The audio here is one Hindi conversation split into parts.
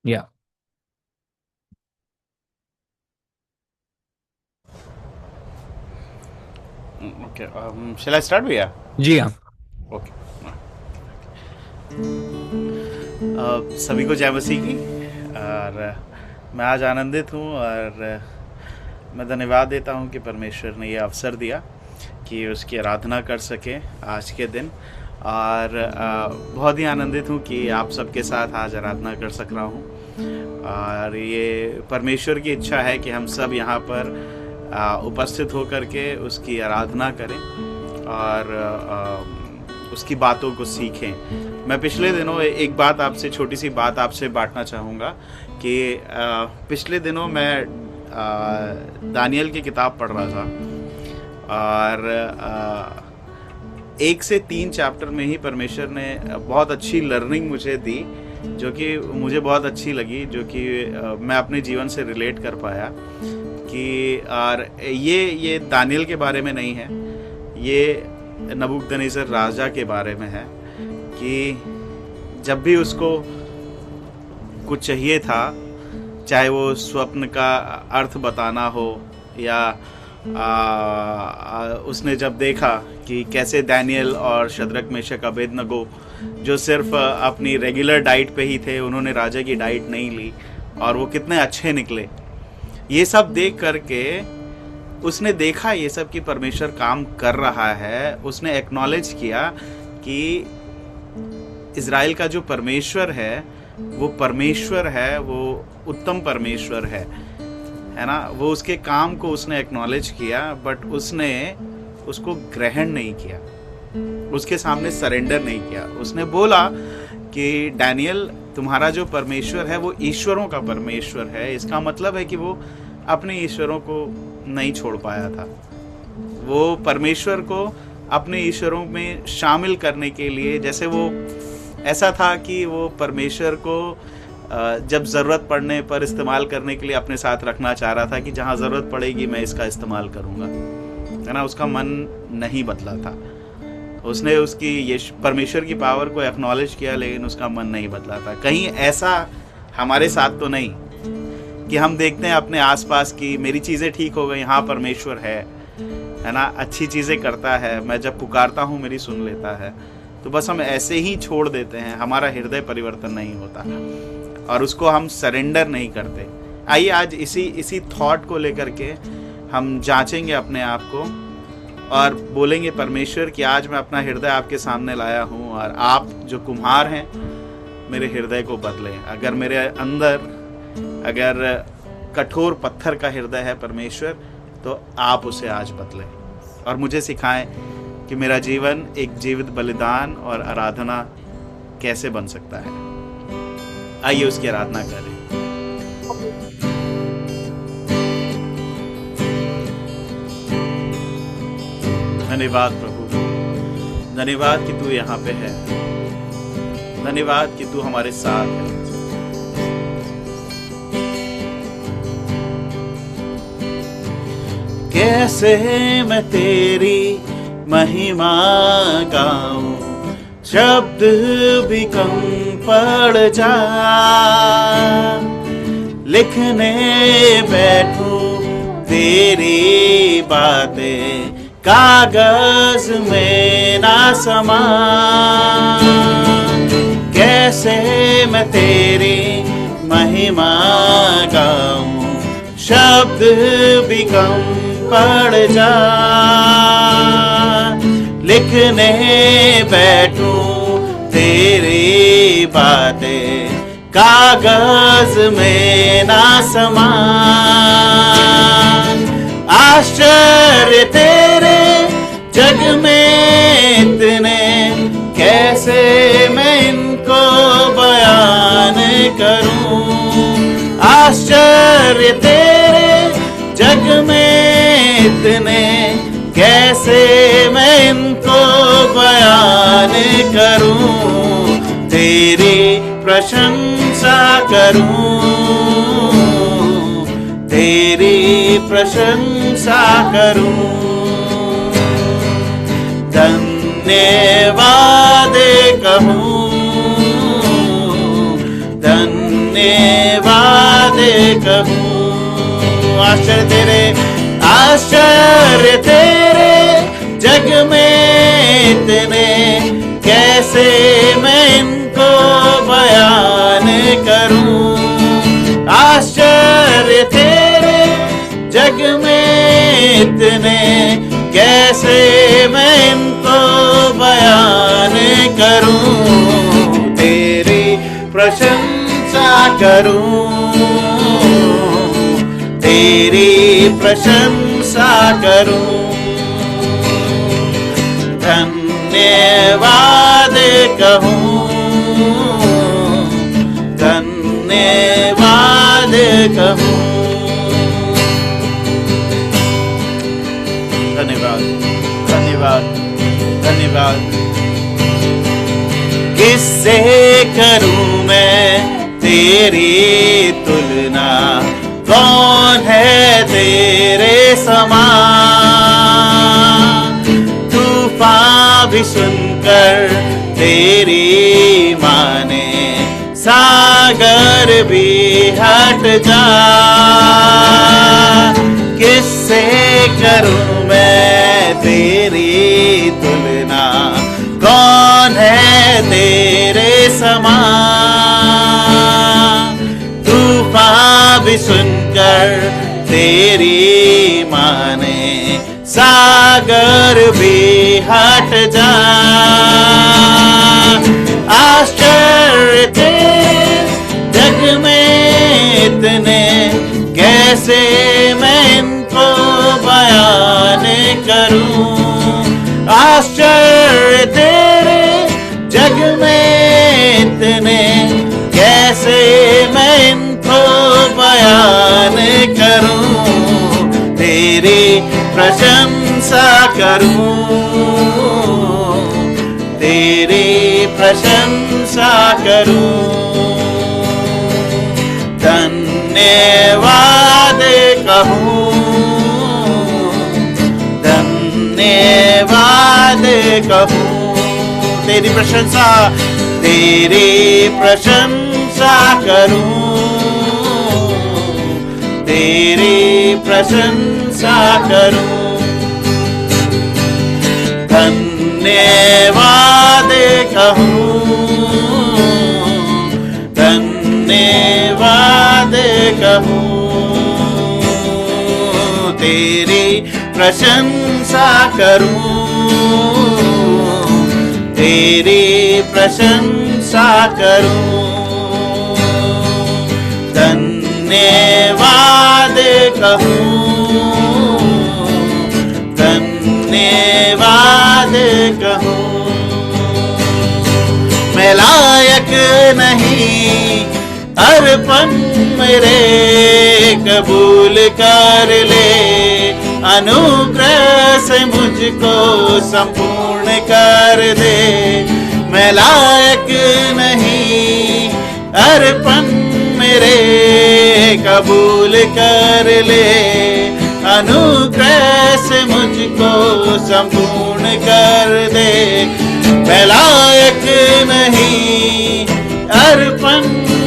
या Okay. Shall I start भैया? जी हाँ। ओके। सभी को जय मसीह की। और मैं आज आनंदित हूँ और मैं धन्यवाद देता हूँ कि परमेश्वर ने ये अवसर दिया कि उसकी आराधना कर सके आज के दिन। और बहुत ही आनंदित हूँ कि आप सबके साथ आज आराधना कर सक रहा हूँ। और ये परमेश्वर की इच्छा है कि हम सब यहाँ पर उपस्थित होकर के उसकी आराधना करें और उसकी बातों को सीखें। मैं पिछले दिनों एक बात आपसे, छोटी सी बात आपसे बांटना चाहूँगा कि पिछले दिनों मैं दानियल की किताब पढ़ रहा था और 1 से 3 चैप्टर में ही परमेश्वर ने बहुत अच्छी लर्निंग मुझे दी, जो कि मुझे बहुत अच्छी लगी, जो कि मैं अपने जीवन से रिलेट कर पाया। कि और ये दानियल के बारे में नहीं है, ये नबूकदनेस्सर राजा के बारे में है। कि जब भी उसको कुछ चाहिए था, चाहे वो स्वप्न का अर्थ बताना हो या उसने जब देखा कि कैसे दानियल और शद्रक मेशक अबेदनगो, जो सिर्फ अपनी रेगुलर डाइट पे ही थे, उन्होंने राजा की डाइट नहीं ली और वो कितने अच्छे निकले, ये सब देख करके उसने देखा ये सब कि परमेश्वर काम कर रहा है। उसने एक्नॉलेज किया कि इज़राइल का जो परमेश्वर है वो परमेश्वर है, वो उत्तम परमेश्वर है ना। वो उसके काम को उसने एक्नॉलेज किया, बट उसने उसको ग्रहण नहीं किया, उसके सामने सरेंडर नहीं किया। उसने बोला कि डैनियल, तुम्हारा जो परमेश्वर है वो ईश्वरों का परमेश्वर है। इसका मतलब है कि वो अपने ईश्वरों को नहीं छोड़ पाया था। वो परमेश्वर को अपने ईश्वरों में शामिल करने के लिए, जैसे वो ऐसा था कि वो परमेश्वर को जब ज़रूरत पड़ने पर इस्तेमाल करने के लिए अपने साथ रखना चाह रहा था कि जहाँ ज़रूरत पड़ेगी मैं इसका इस्तेमाल करूँगा, है ना। उसका मन नहीं बदला था। उसने उसकी ये परमेश्वर की पावर को एक्नॉलेज किया, लेकिन उसका मन नहीं बदला था। कहीं ऐसा हमारे साथ तो नहीं कि हम देखते हैं अपने आसपास की मेरी चीज़ें ठीक हो गई, हाँ परमेश्वर है ना, अच्छी चीज़ें करता है, मैं जब पुकारता हूँ मेरी सुन लेता है, तो बस हम ऐसे ही छोड़ देते हैं। हमारा हृदय परिवर्तन नहीं होता और उसको हम सरेंडर नहीं करते। आइए आज इसी थॉट को लेकर के हम जांचेंगे अपने आप को और बोलेंगे परमेश्वर कि आज मैं अपना हृदय आपके सामने लाया हूँ और आप जो कुम्हार हैं मेरे हृदय को बदलें। अगर मेरे अंदर अगर कठोर पत्थर का हृदय है परमेश्वर, तो आप उसे आज बदलें और मुझे सिखाएं कि मेरा जीवन एक जीवित बलिदान और आराधना कैसे बन सकता है। आइए उसकी आराधना करें। धन्यवाद प्रभु, धन्यवाद कि तू यहाँ पे है, धन्यवाद कि तू हमारे साथ है। कैसे मैं तेरी महिमा गाऊं, शब्द भी कम पड़ जा। लिखने बैठूं तेरी बातें, कागज में ना समा। कैसे मैं तेरी महिमा गाऊं, शब्द भी कम पड़ जा। लिखने बैठूं तेरी बातें, कागज में ना समा। आश्चर्य तेरे जग में इतने, कैसे मैं इनको बयान करूं। आश्चर्य तेरे जग में इतने, कैसे मैं इनको बयान करूं। तेरी प्रशंसा करूं, तेरी प्रशंसा करूं। धन्यवाद कहूं, धन्यवाद कहूँ। आश्चर्य तेरे जग में इतने, कैसे मैं इनको बयान करूं। आश्चर्य तेरे जग में इतने, कैसे मैं इनको बयान करूं। तेरी प्रशंसा करूं, तेरी प्रशंसा करूं। धन्यवाद कहूं, धन्यवाद कहूं। धन्यवाद, धन्यवाद, धन्यवाद। किससे करूं मैं तेरी तुलना, कौन है तेरे समान। तूफान भी सुनकर तेरी माने, सागर भी हट जा। किससे करूं मैं तेरी तुलना, कौन है तेरे समान। तूफान भी सुनकर तेरी माने, सागर भी हट जा। आश्चर्य तेरे जग में इतने, कैसे मैं इनको बयान करूं। आश्चर्य तेरे जग में इतने, कैसे मैं इनको बयान करूं। तेरी प्रशंसा करूं, तेरी प्रशंसा करूं। धन्यवाद कहूं, धन्यवाद कहूं। तेरी प्रशंसा, तेरी प्रशंसा करूं, तेरी प्रशंसा करूं। धन्यवाद कहूं, धन्यवाद कहूं। तेरी प्रशंसा करूं, तेरी प्रशंसा करूं। धन्यवाद कहूं, धन्यवाद कहूं। मैं लायक नहीं अर्पण मेरे, कबूल कर ले। अनुग्रह से मुझको संपूर्ण कर दे। मैं लायक नहीं अर्पण मेरे, कबूल कर ले। अनुग्रह से मुझको संपूर्ण कर दे। मैं लायक नहीं अर्पण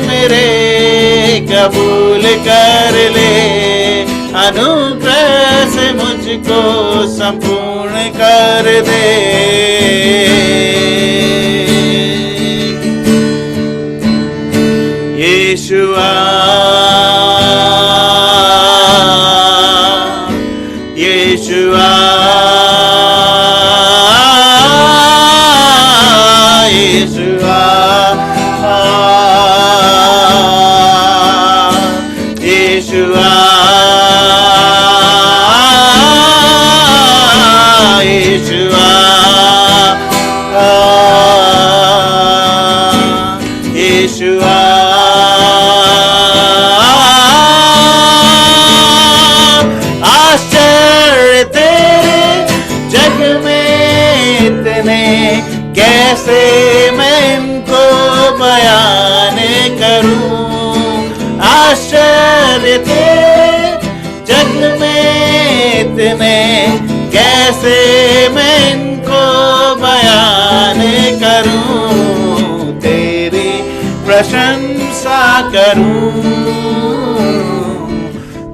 मेरे, कबूल कर ले। अनुग्रह से मुझको संपूर्ण कर दे। यीशुआ, यीशुआ, यीशुआ, यीशुआ, यीशुआ, यीशुआ। आश्चर्य तेरे जग में इतने, कैसे मैं इनको बयान करूं। आश्चर्य तेरे जग में इतने, कैसे मैं इनको बयान करूं। तेरी प्रशंसा करूं,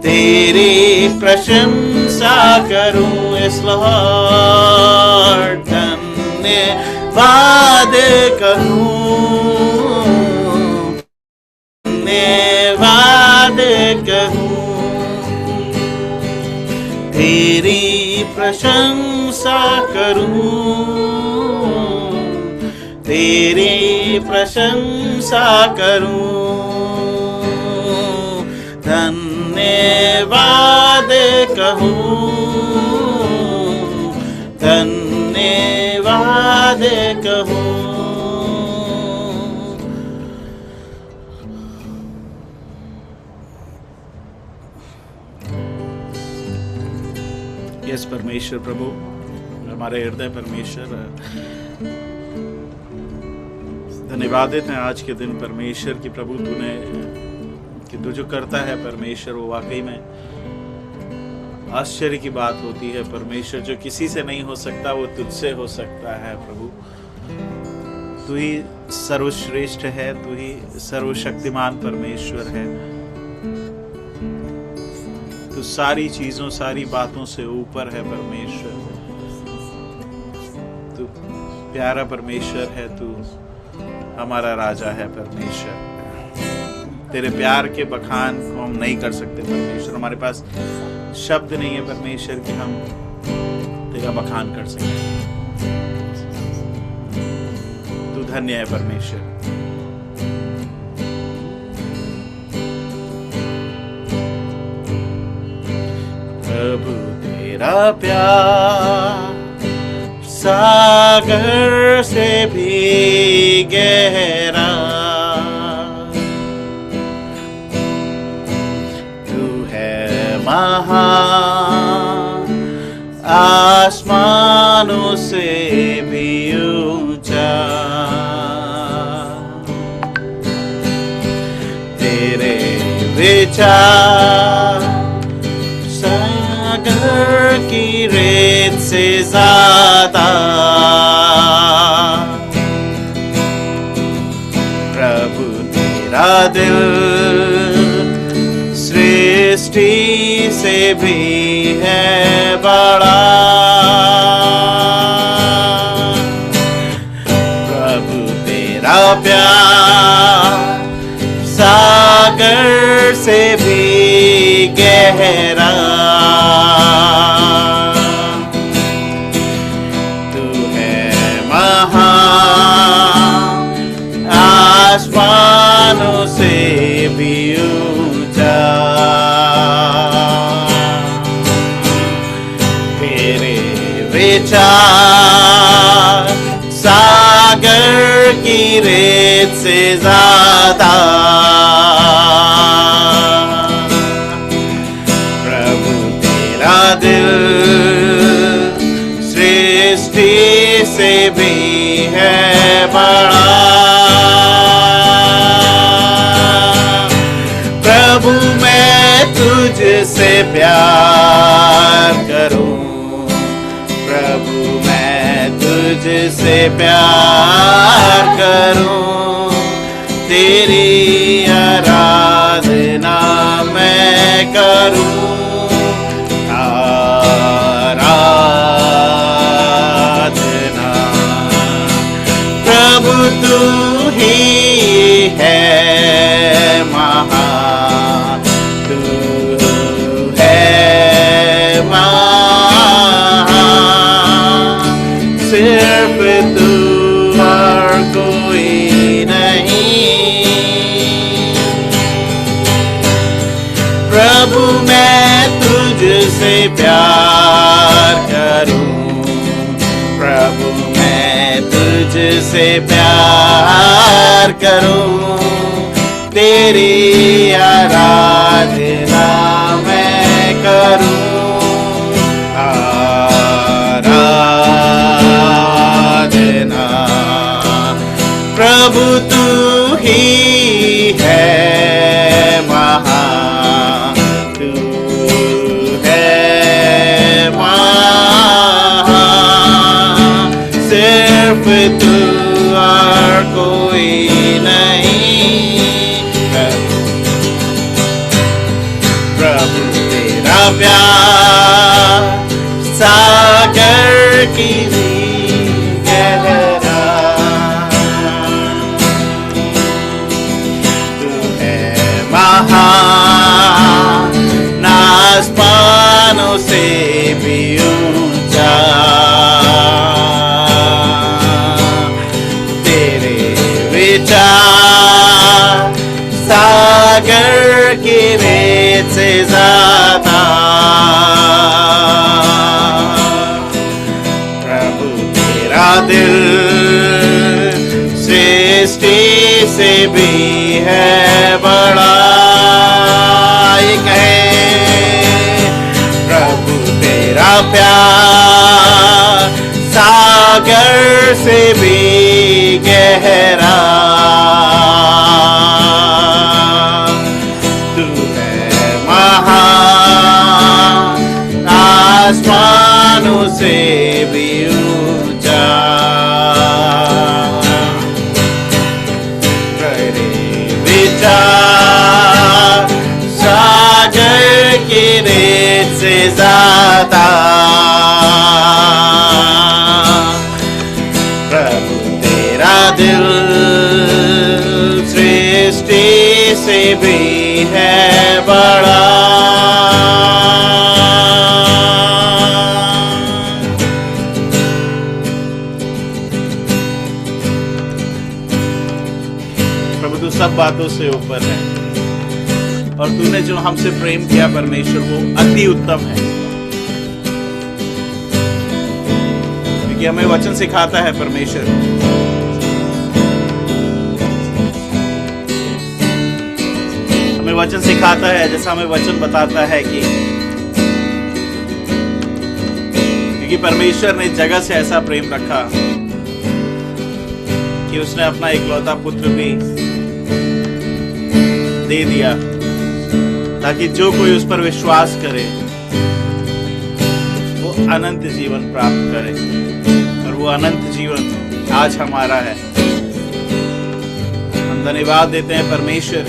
तेरी प्रशंसा करूं इस लॉर्ड, धन्यवाद कहूं, धन्यवाद कहूं, तेरी प्रशंसा करूं, तेरी प्रशंसा करूं, धन्यवाद कहूं, धन्यवाद कहूं। यस परमेश्वर प्रभु, हमारे हृदय परमेश्वर धन्यवादित हैं आज के दिन परमेश्वर की प्रभु, तूने कि तू जो करता है परमेश्वर वो वाकई में आश्चर्य की बात होती है परमेश्वर। जो किसी से नहीं हो सकता वो तुझसे हो सकता है प्रभु। तू ही सर्वश्रेष्ठ है, तू ही सर्वशक्तिमान परमेश्वर है। तू सारी चीजों सारी बातों से ऊपर है परमेश्वर। तू प्यारा परमेश्वर है, तू हमारा राजा है परमेश्वर। तेरे प्यार के बखान को हम नहीं कर सकते परमेश्वर, हमारे पास शब्द नहीं है परमेश्वर कि हम तेरा बखान कर सकें। तू धन्य है परमेश्वर। प्रभु तेरा प्यार सागर से भी गहरा, महान आसमानों से भी ऊंचा, तेरे विचार सागर की रेत से ज्यादा, प्रभु तेरा दिल सृष्टि से भी है बड़ा, प्रभु तेरा प्यार सागर से भी गहरा, तू है महान आसमानों से भी ऊंचा, विचार सागर की रेत से ज्यादा, प्रभु तेरा दिल सृष्टि से भी है बड़ा, प्रभु मैं तुझसे प्यार करूं, प्रभु मैं तुझसे प्यार करूं, तेरी आराधना मैं करूं, आराधना। प्रभु तू ही है महान, तू है सिर्फ तू और कोई नहीं, प्रभु मैं तुझसे प्यार करूं, प्रभु मैं तुझसे प्यार करूं, तेरी आराधना मैं करूं, प्रभु तू ही है महान, तू है महान, सिर्फ तू और कोई नहीं, प्रभु से ज्यादा। प्रभु तेरा दिल सृष्टि से भी है बड़ा। ये कहे प्रभु तेरा प्यार सागर से भी गहरा। तू है महान आसमानों से भी ऊंचा। तेरे विचार सागर की रेत से ज्यादा। प्रभु तेरा दिल सृष्टि से भी है बड़ा। प्रभु तू सब बातों से ऊपर है और तूने जो हमसे प्रेम किया परमेश्वर वो अति उत्तम है। क्योंकि हमें वचन सिखाता है परमेश्वर, हमें वचन सिखाता है, जैसा हमें वचन बताता है कि क्योंकि परमेश्वर ने जगत से ऐसा प्रेम रखा कि उसने अपना इकलौता पुत्र भी दे दिया ताकि जो कोई उस पर विश्वास करे वो अनंत जीवन प्राप्त करे। और वो अनंत जीवन आज हमारा है। हम धन्यवाद देते हैं परमेश्वर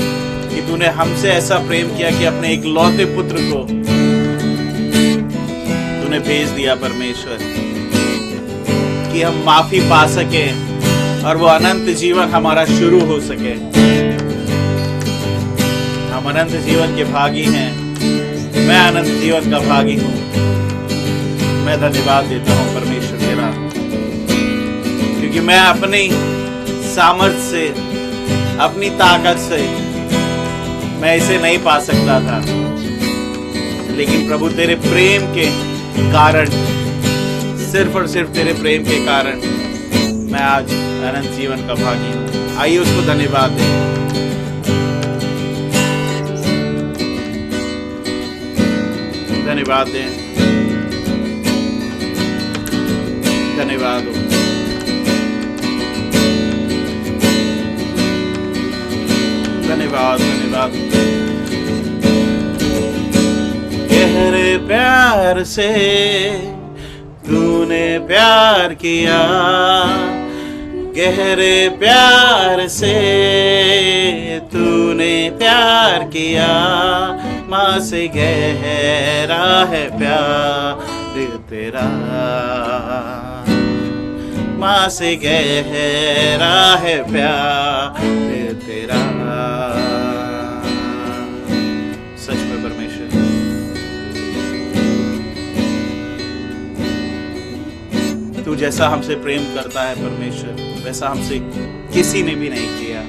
कि तूने हमसे ऐसा प्रेम किया कि अपने इकलौते पुत्र को तूने भेज दिया परमेश्वर, कि हम माफी पा सके और वो अनंत जीवन हमारा शुरू हो सके। हम अनंत जीवन के भागी हैं। मैं अनंत जीवन का भागी हूं। मैं धन्यवाद देता हूं परमेश्वर तेरा, क्योंकि मैं अपनी सामर्थ्य से, अपनी ताकत से मैं इसे नहीं पा सकता था, लेकिन प्रभु तेरे प्रेम के कारण, सिर्फ और सिर्फ तेरे प्रेम के कारण मैं आज अनंत जीवन का भागी हूं। आइए उसको धन्यवाद दें। धन्यवाद दें, धन्यवाद हो। धन्यवाद धन्यवाद। गहरे प्यार से तूने प्यार किया, गहरे प्यार से तूने प्यार किया। माँ से गहरा है प्यार तेरा, माँ से गहरा है प्यार तेरा। सच में परमेश्वर तू जैसा हमसे प्रेम करता है परमेश्वर, वैसा हमसे किसी ने भी नहीं किया।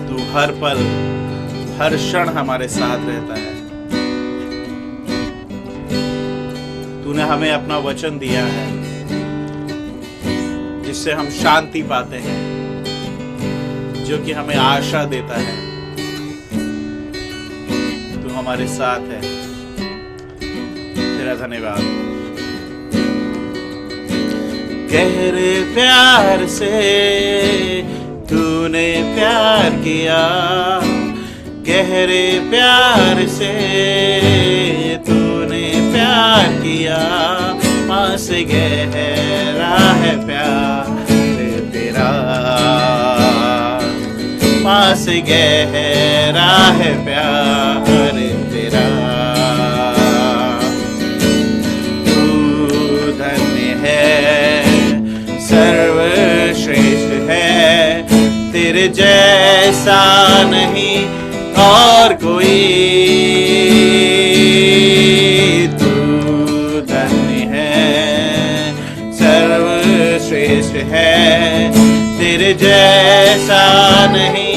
तू हर पल हर क्षण हमारे साथ रहता है। तूने हमें अपना वचन दिया है जिससे हम शांति पाते हैं, जो कि हमें आशा देता है। तू हमारे साथ है। तेरा धन्यवाद। गहरे प्यार से तूने प्यार किया, गहरे प्यार से तूने प्यार किया। माँ से गहरा है प्यार तेरा, माँ से गहरा है प्यार तेरा। तू धन्य है, सर्वश्रेष्ठ है, तेरे जैसा नहीं और कोई। तू धन्य है, सर्वश्रेष्ठ है, तेरे जैसा नहीं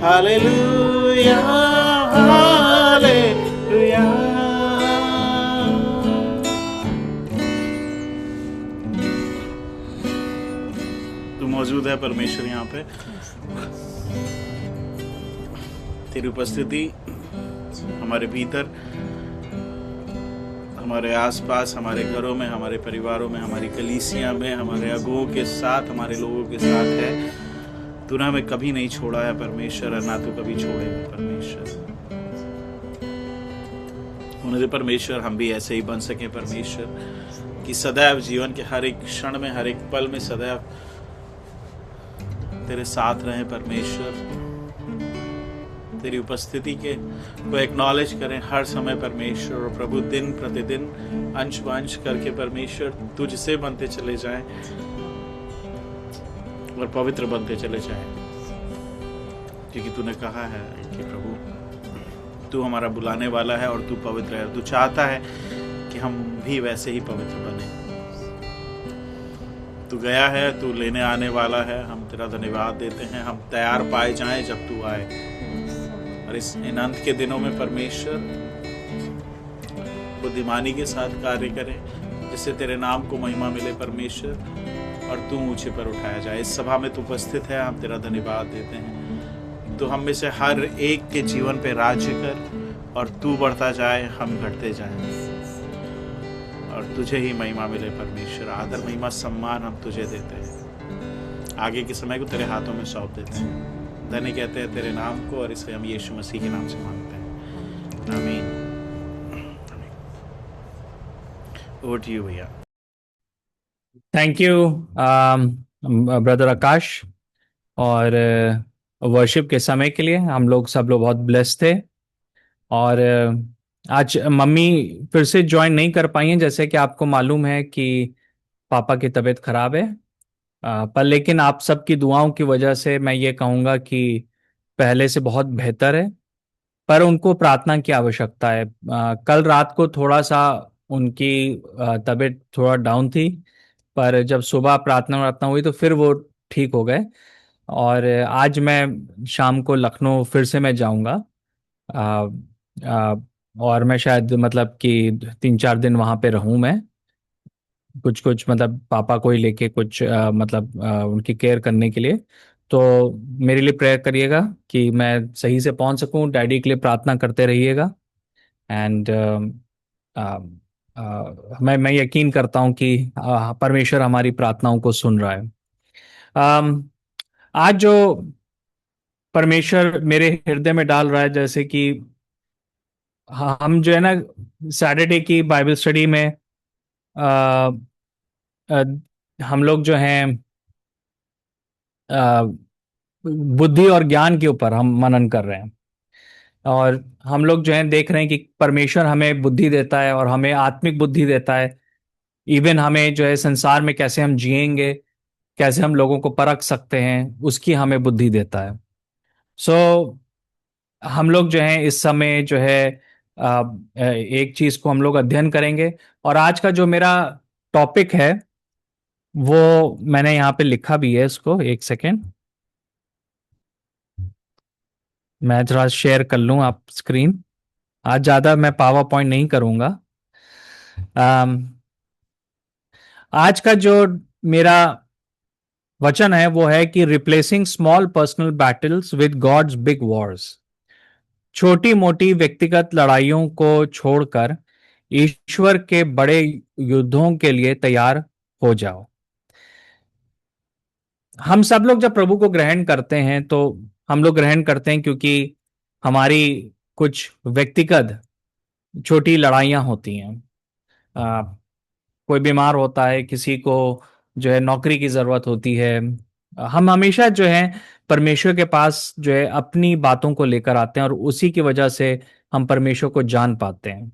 हालेलुया हालेलुया। तू मौजूद है परमेश्वर यहाँ पे, तेरी उपस्थिति हमारे भीतर, हमारे आसपास, हमारे घरों में, हमारे परिवारों में, हमारी कलीसिया में, हमारे अगुओं के साथ, हमारे लोगों के साथ है। तूने हमें कभी नहीं छोड़ा है परमेश्वर, और ना तो कभी छोड़ेगा परमेश्वर। होने दे परमेश्वर हम भी ऐसे ही बन सकें परमेश्वर, कि सदैव जीवन के हर एक क्षण में, हर एक पल में सदैव तेरे साथ रहें परमेश्वर। तेरी उपस्थिति के को एक्नॉलेज करें हर समय परमेश्वर, और प्रभु दिन प्रतिदिन अंश वंश करके परमेश्वर तुझसे बनते चले जाएं और पवित्र बनते चले जाएं, क्योंकि तूने कहा है कि प्रभु तू हमारा बुलाने वाला है और तू पवित्र है। तू चाहता है कि हम भी वैसे ही पवित्र बने। तू गया है, तू लेने आने वाला है। हम तेरा धन्यवाद देते हैं। हम तैयार पाए जाएं जब तू आए, और इन अंत के दिनों में परमेश्वर बुद्धिमानी के साथ कार्य करें, जिससे तेरे नाम को महिमा मिले परमेश्वर, और तू ऊंचे पर उठाया जाए। इस सभा में तू उपस्थित है, हम तेरा धन्यवाद देते हैं। तू हम में से हर एक के जीवन पे राज्य कर, और तू बढ़ता जाए, हम घटते जाएं, और तुझे ही महिमा मिले परमेश्वर। आदर महिमा सम्मान हम तुझे देते हैं। आगे के समय को तेरे हाथों में सौंप देते हैं। धन्य कहते हैं तेरे नाम को, और इसे हम यीशु मसीह के नाम से मांगते हैं, आमीन। ओवर टू यू भैया। थैंक यू ब्रदर आकाश, और वर्शिप के समय के लिए हम लोग सब लोग बहुत ब्लेस्ड थे। और आज मम्मी फिर से ज्वाइन नहीं कर पाई हैं, जैसे कि आपको मालूम है कि पापा की तबीयत खराब है। पर लेकिन आप सबकी दुआओं की वजह से मैं ये कहूँगा कि पहले से बहुत बेहतर है, पर उनको प्रार्थना की आवश्यकता है। कल रात को थोड़ा सा उनकी तबीयत थोड़ा डाउन थी, पर जब सुबह प्रार्थना वार्थना हुई तो फिर वो ठीक हो गए। और आज मैं शाम को लखनऊ फिर से मैं जाऊंगा, आ, आ, और मैं शायद मतलब कि 3-4 दिन वहाँ पे रहूँ मैं, कुछ कुछ मतलब पापा को ही लेके कुछ मतलब उनकी केयर करने के लिए। तो मेरे लिए प्रेयर करिएगा कि मैं सही से पहुंच सकूं। डैडी के लिए प्रार्थना करते रहिएगा। एंड मैं यकीन करता हूं कि परमेश्वर हमारी प्रार्थनाओं को सुन रहा है। आज जो परमेश्वर मेरे हृदय में डाल रहा है, जैसे कि हम जो है ना सैटरडे की बाइबल स्टडी में आ, आ, हम लोग जो हैं बुद्धि और ज्ञान के ऊपर हम मनन कर रहे हैं। और हम लोग जो है देख रहे हैं कि परमेश्वर हमें बुद्धि देता है, और हमें आत्मिक बुद्धि देता है। इवन हमें जो है संसार में कैसे हम जिएंगे, कैसे हम लोगों को परख सकते हैं, उसकी हमें बुद्धि देता है। सो हम लोग जो है इस समय जो है एक चीज को हम लोग अध्ययन करेंगे। और आज का जो मेरा टॉपिक है वो मैंने यहाँ पे लिखा भी है, इसको एक सेकेंड मैं थोड़ा शेयर कर लूँ आप स्क्रीन। आज ज़्यादा मैं पावर पॉइंट नहीं करूँगा। आज का जो मेरा वचन है वो है कि replacing small personal battles with God's big wars. छोटी मोटी व्यक्तिगत लड़ाइयों को छोड़कर ईश्वर के बड़े युद्धों के लिए तैयार हो जाओ। हम सब लोग जब प्रभु को ग्रहण करते हैं तो हम लोग ग्रहण करते हैं क्योंकि हमारी कुछ व्यक्तिगत छोटी लड़ाइयाँ होती हैं। आ, कोई बीमार होता है, किसी को जो है नौकरी की जरूरत होती है। हम हमेशा जो है परमेश्वर के पास जो है अपनी बातों को लेकर आते हैं, और उसी की वजह से हम परमेश्वर को जान पाते हैं।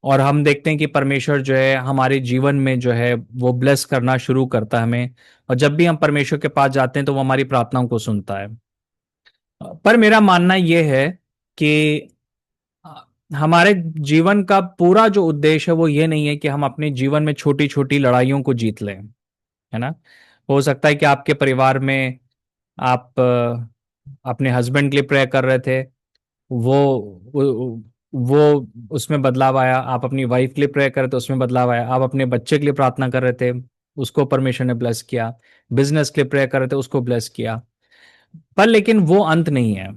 और हम देखते हैं कि परमेश्वर जो है हमारे जीवन में जो है वो ब्लेस करना शुरू करता है हमें। और जब भी हम परमेश्वर के पास जाते हैं तो वो हमारी प्रार्थनाओं को सुनता है। पर मेरा मानना यह है कि हमारे जीवन का पूरा जो उद्देश्य है वो ये नहीं है कि हम अपने जीवन में छोटी छोटी लड़ाइयों को जीत लें, है ना। हो सकता है कि आपके परिवार में आप अपने हस्बैंड के लिए प्रेयर कर रहे थे, वो उसमें बदलाव आया। आप अपनी वाइफ के लिए प्रेयर कर रहे थे, उसमें बदलाव आया। आप अपने बच्चे के लिए प्रार्थना कर रहे थे, उसको परमेश्वर ने ब्लेस किया। बिजनेस के लिए प्रेयर कर रहे थे, उसको ब्लेस किया। पर लेकिन वो अंत नहीं है।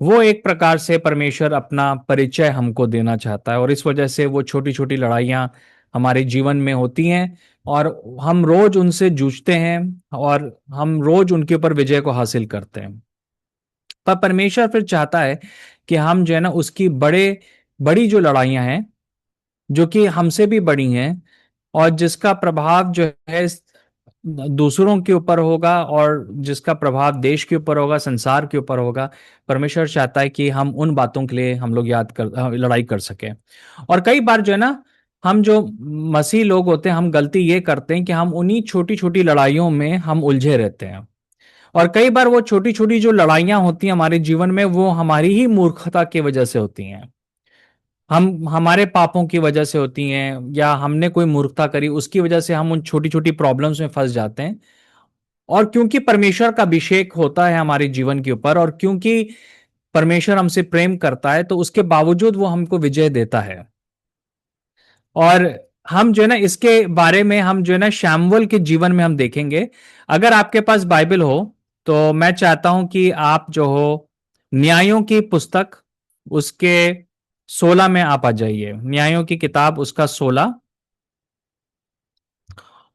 वो एक प्रकार से परमेश्वर अपना परिचय हमको देना चाहता है, और इस वजह से वो छोटी छोटी लड़ाइयाँ हमारे जीवन में होती हैं, और हम रोज उनसे जूझते हैं, और हम रोज उनके ऊपर विजय को हासिल करते हैं। पर परमेश्वर फिर चाहता है कि हम जो है ना उसकी बड़े बड़ी जो लड़ाइयाँ हैं, जो कि हमसे भी बड़ी हैं, और जिसका प्रभाव जो है दूसरों के ऊपर होगा, और जिसका प्रभाव देश के ऊपर होगा, संसार के ऊपर होगा। परमेश्वर चाहता है कि हम उन बातों के लिए हम लोग लड़ाई कर सकें। और कई बार जो है ना, हम जो मसीह लोग होते हैं, हम गलती ये करते हैं कि हम उन्हीं छोटी छोटी लड़ाइयों में हम उलझे रहते हैं। और कई बार वो छोटी छोटी जो लड़ाइयां होती हैं हमारे जीवन में, वो हमारी ही मूर्खता की वजह से होती हैं। हम हमारे पापों की वजह से होती हैं, या हमने कोई मूर्खता करी उसकी वजह से हम उन छोटी छोटी प्रॉब्लम्स में फंस जाते हैं। और क्योंकि परमेश्वर का अभिषेक होता है हमारे जीवन के ऊपर, और क्योंकि परमेश्वर हमसे प्रेम करता है, तो उसके बावजूद वो हमको विजय देता है। और हम जो है ना इसके बारे में हम जो है ना शैमुएल के जीवन में हम देखेंगे। अगर आपके पास बाइबल हो, तो मैं चाहता हूं कि आप जो हो न्यायों की पुस्तक उसके 16 में आप आ जाइए। न्यायों की किताब उसका 16।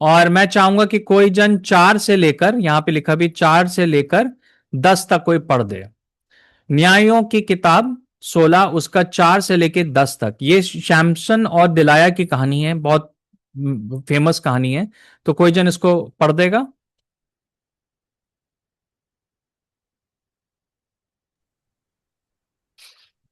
और मैं चाहूंगा कि कोई जन 4 से लेकर, यहां पे लिखा भी 4 से लेकर 10 तक कोई पढ़ दे। न्यायों की किताब 16 उसका 4 से लेकर 10 तक। ये शैमसन और दिलाया की कहानी है, बहुत फेमस कहानी है। तो कोई जन इसको पढ़ देगा?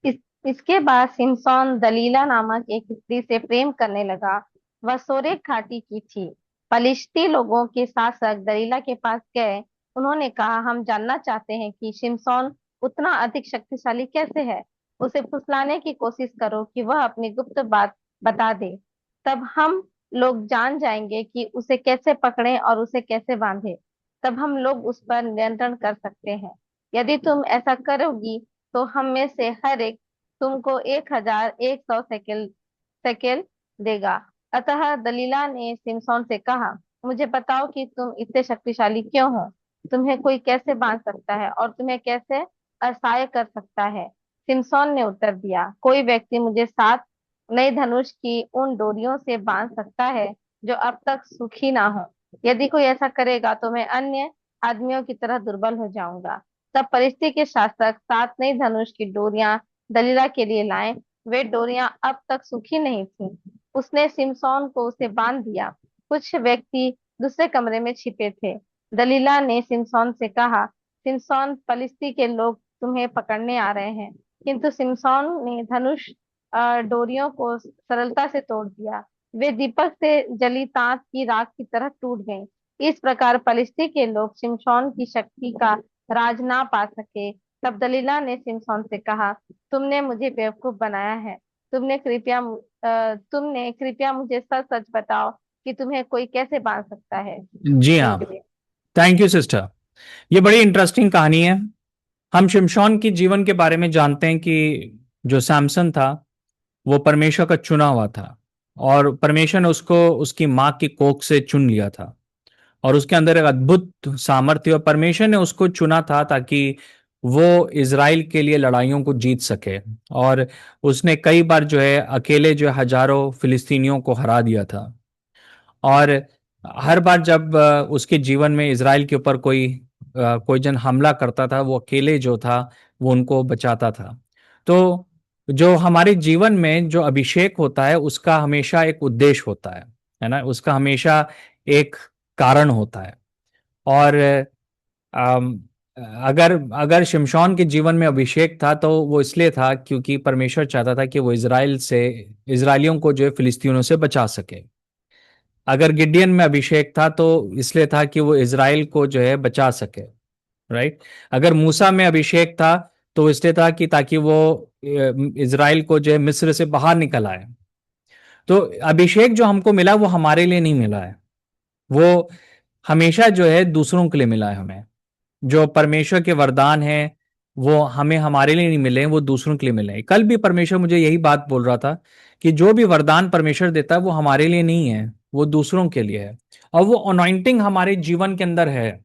इस इसके बाद सिमसोन दलीला नामक एक स्त्री से प्रेम करने लगा। वह सोरेक घाटी की थी। पलिश्ती लोगों के शासक दलीला के पास गए। उन्होंने कहा, हम जानना चाहते हैं कि सिमसोन उतना अधिक शक्तिशाली कैसे है। उसे फुसलाने की कोशिश करो कि वह अपनी गुप्त बात बता दे। तब हम लोग जान जाएंगे कि उसे कैसे पकड़ें और उसे कैसे बांधे। तब हम लोग उस पर नियंत्रण कर सकते हैं। यदि तुम ऐसा करोगी तो हम में से हर एक तुमको 1,100 सेकेल देगा। अतः दलीला ने सिमसोन से कहा, मुझे बताओ कि तुम इतने शक्तिशाली क्यों हो। तुम्हें कोई कैसे बांध सकता है और तुम्हें कैसे असहाय कर सकता है। सिमसोन ने उत्तर दिया, कोई व्यक्ति मुझे 7 नए धनुष की उन डोरियों से बांध सकता है जो अब तक सूखी ना हो। यदि कोई ऐसा करेगा तो मैं अन्य आदमियों की तरह दुर्बल हो जाऊंगा। तब परिस्थिति के शासक 7 नई धनुष की डोरियां दलीला के लिए लाए। वे डोरियां अब तक सूखी नहीं थीं। उसने सिमसोन को उसे बांध दिया। कुछ व्यक्ति दूसरे कमरे में छिपे थे। दलीला ने सिमसोन से कहा, सिमसोन, पलिश्ती के लोग तुम्हें पकड़ने आ रहे हैं। किंतु सिमसोन ने धनुष डोरियों को सरलता से तोड़ दिया। वे दीपक से जली तांत की राख की तरह टूट गईं। इस प्रकार पलिश्ती के लोग सिमसोन की शक्ति का राज ना पा सके। तब दलीला ने सिमसोन से कहा, तुमने मुझे बेवकूफ बनाया है। तुमने कृपया मुझे सच सच बताओ कि तुम्हें कोई कैसे बांध सकता है। जी हाँ। Thank you. Thank you sister. ये बड़ी इंटरेस्टिंग कहानी है। हम शिमशोन की जीवन के बारे में जानते हैं कि जो सैमसन था, वो परमेश्वर का चुना हुआ था। और परमेश्वर ने उसको उसकी माँ की कोख से चुन लिया था, और उसके अंदर एक अद्भुत सामर्थ्य, और परमेश्वर ने उसको चुना था ताकि वो इज़राइल के लिए लड़ाइयों को जीत सके। और उसने कई बार जो है अकेले जो है हजारों फिलिस्तीनियों को हरा दिया था। और हर बार जब उसके जीवन में इज़राइल के ऊपर कोई जन हमला करता था, वो अकेले जो था वो उनको बचाता था। तो जो हमारे जीवन में जो अभिषेक होता है उसका हमेशा एक उद्देश्य होता है ना, उसका हमेशा एक कारण होता है। और अम, अगर अगर शिमशोन के जीवन में अभिषेक था, तो वो इसलिए था क्योंकि परमेश्वर चाहता था कि वो इज़राइलियों को जो है फिलिस्तीनों से बचा सके। अगर गिडियन में अभिषेक था, तो इसलिए था कि वो इज़राइल को जो है बचा सके। राइट। अगर मूसा में अभिषेक था, तो इसलिए था कि ताकि वो इज़राइल को जो है मिस्र से बाहर निकल आए। तो अभिषेक जो हमको मिला वो हमारे लिए नहीं मिला है, वो हमेशा जो है दूसरों के लिए मिला है हमें। जो परमेश्वर के वरदान हैं वो हमें हमारे लिए नहीं मिले, वो दूसरों के लिए मिले। कल भी परमेश्वर मुझे यही बात बोल रहा था कि जो भी वरदान परमेश्वर देता है वो हमारे लिए नहीं है, वो दूसरों के लिए है। और वो अनॉइंटिंग हमारे जीवन के अंदर है,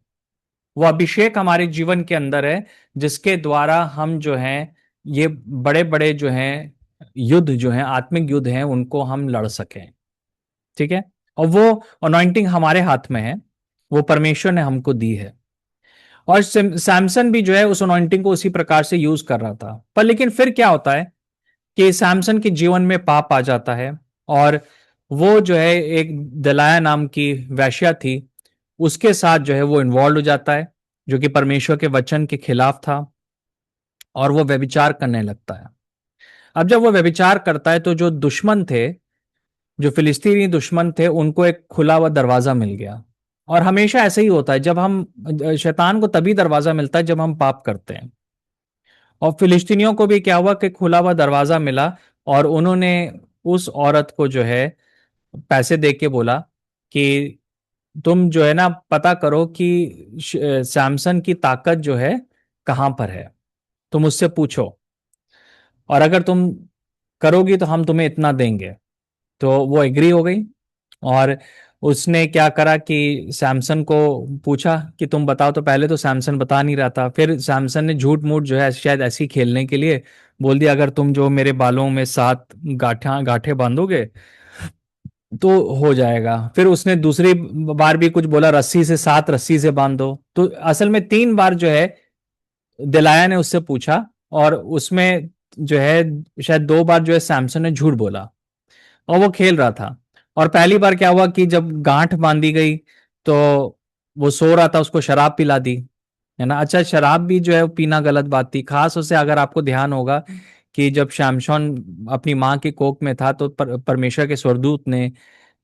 वो अभिषेक हमारे जीवन के अंदर है, जिसके द्वारा हम जो हैं ये बड़े बड़े जो हैं युद्ध जो हैं, आत्मिक युद्ध हैं, उनको हम लड़ सकें। ठीक है। और वो अनॉइंटिंग हमारे हाथ में है, वो परमेश्वर ने हमको दी है। और सैमसन भी जो है उस अनॉइंटिंग को उसी प्रकार से यूज कर रहा था। पर लेकिन फिर क्या होता है कि सैमसन के जीवन में पाप आ जाता है, और वो जो है एक दलाया नाम की वैश्या थी, उसके साथ जो है वो इन्वॉल्व हो जाता है, जो कि परमेश्वर के वचन के खिलाफ था, और वो व्यभिचार करने लगता है। अब जब वो व्यभिचार करता है तो जो दुश्मन थे, जो फिलिस्तीनी दुश्मन थे, उनको एक खुला हुआ दरवाजा मिल गया। और हमेशा ऐसे ही होता है, जब हम शैतान को तभी दरवाजा मिलता है जब हम पाप करते हैं। और फिलिस्तीनियों को भी क्या हुआ कि खुला हुआ दरवाजा मिला, और उन्होंने उस औरत को जो है पैसे दे के बोला कि तुम जो है ना पता करो कि सैमसन की ताकत जो है कहां पर है, तुम उससे पूछो, और अगर तुम करोगी तो हम तुम्हें इतना देंगे। तो वो एग्री हो गई, और उसने क्या करा कि सैमसन को पूछा कि तुम बताओ। तो पहले तो सैमसन बता नहीं रहा था, फिर सैमसन ने झूठ मूठ जो है शायद ऐसे ही खेलने के लिए बोल दिया, अगर तुम जो मेरे बालों में 7 गाठा गांठे बांधोगे तो हो जाएगा। फिर उसने दूसरी बार भी कुछ बोला, रस्सी से 7 रस्सी से बांध दो। तो असल में 3 बार जो है दिलाया ने उससे पूछा, और उसमें जो है शायद 2 बार जो है सैमसन ने झूठ बोला, और वो खेल रहा था। और पहली बार क्या हुआ कि जब गांठ बांधी गई तो वो सो रहा था, उसको शराब पिला दी, है ना। अच्छा, शराब भी जो है वो पीना गलत बात थी, खास उसे अगर आपको ध्यान होगा कि जब शमशोन अपनी माँ की कोख में था तो परमेश्वर के स्वर्गदूत ने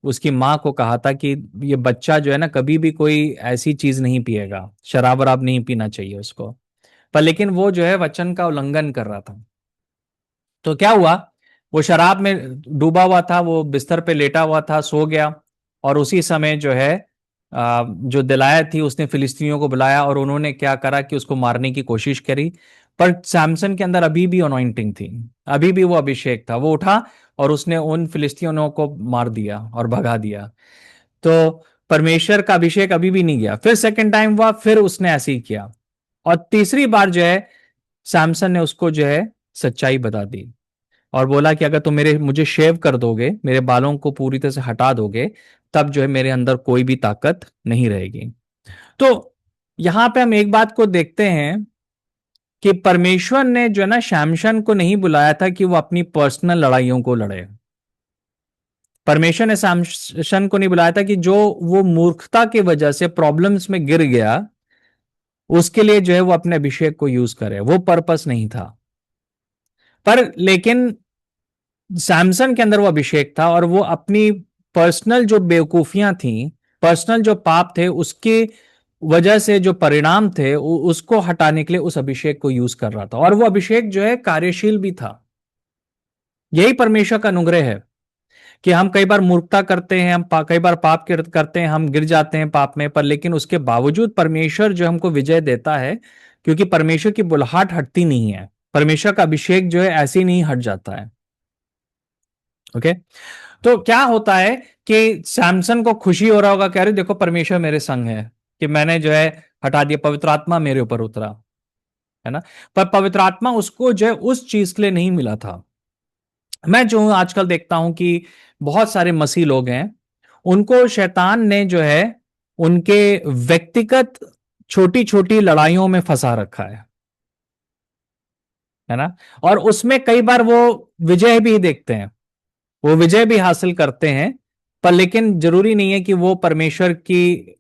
उसकी माँ को कहा था कि ये बच्चा जो है ना कभी भी कोई ऐसी चीज नहीं पिएगा, शराब वराब नहीं पीना चाहिए उसको। पर लेकिन वो जो है वचन का उल्लंघन कर रहा था। तो क्या हुआ, वो शराब में डूबा हुआ था, वो बिस्तर पे लेटा हुआ था, सो गया। और उसी समय जो है जो दिलाया थी उसने फिलिस्तीनियों को बुलाया, और उन्होंने क्या करा कि उसको मारने की कोशिश करी। पर सैमसन के अंदर अभी भी अनॉइंटिंग थी, अभी भी वो अभिषेक था। वो उठा और उसने उन फिलिस्तीनियों को मार दिया और भगा दिया। तो परमेश्वर का अभिषेक अभी भी नहीं गया। फिर सेकंड टाइम हुआ, फिर उसने ऐसे ही किया, और तीसरी बार जो है सैमसन ने उसको जो है सच्चाई बता दी, और बोला कि अगर तुम मेरे मुझे शेव कर दोगे, मेरे बालों को पूरी तरह से हटा दोगे, तब जो है मेरे अंदर कोई भी ताकत नहीं रहेगी। तो यहां पे हम एक बात को देखते हैं कि परमेश्वर ने जो है ना शमशन को नहीं बुलाया था कि वो अपनी पर्सनल लड़ाइयों को लड़े। परमेश्वर ने शमशन को नहीं बुलाया था कि जो वो मूर्खता की वजह से प्रॉब्लम्स में गिर गया, उसके लिए जो है वो अपने अभिषेक को यूज करे, वो पर्पस नहीं था। पर लेकिन सैमसन के अंदर वो अभिषेक था, और वो अपनी पर्सनल जो बेवकूफियां थी, पर्सनल जो पाप थे, उसके वजह से जो परिणाम थे उसको हटाने के लिए उस अभिषेक को यूज कर रहा था। और वो अभिषेक जो है कार्यशील भी था। यही परमेश्वर का अनुग्रह है कि हम कई बार मूर्खता करते हैं, हम कई बार पाप करते हैं, हम गिर जाते हैं पाप में, पर लेकिन उसके बावजूद परमेश्वर जो हमको विजय देता है, क्योंकि परमेश्वर की बुलाहट हटती नहीं है। परमेश्वर का अभिषेक जो है ऐसे ही नहीं हट जाता है। ओके। तो क्या होता है कि सैमसन को खुशी हो रहा होगा, कह रहे देखो परमेश्वर मेरे संग है, कि मैंने जो है हटा दिया, पवित्र आत्मा मेरे ऊपर उतरा, है ना। पर पवित्र आत्मा उसको जो है उस चीज के लिए नहीं मिला था। मैं जो आजकल देखता हूं कि बहुत सारे मसीह लोग हैं, उनको शैतान ने जो है उनके व्यक्तिगत छोटी छोटी लड़ाइयों में फंसा रखा है ना। और उसमें कई बार वो विजय भी देखते हैं, वो विजय भी हासिल करते हैं, पर लेकिन जरूरी नहीं है कि वो परमेश्वर की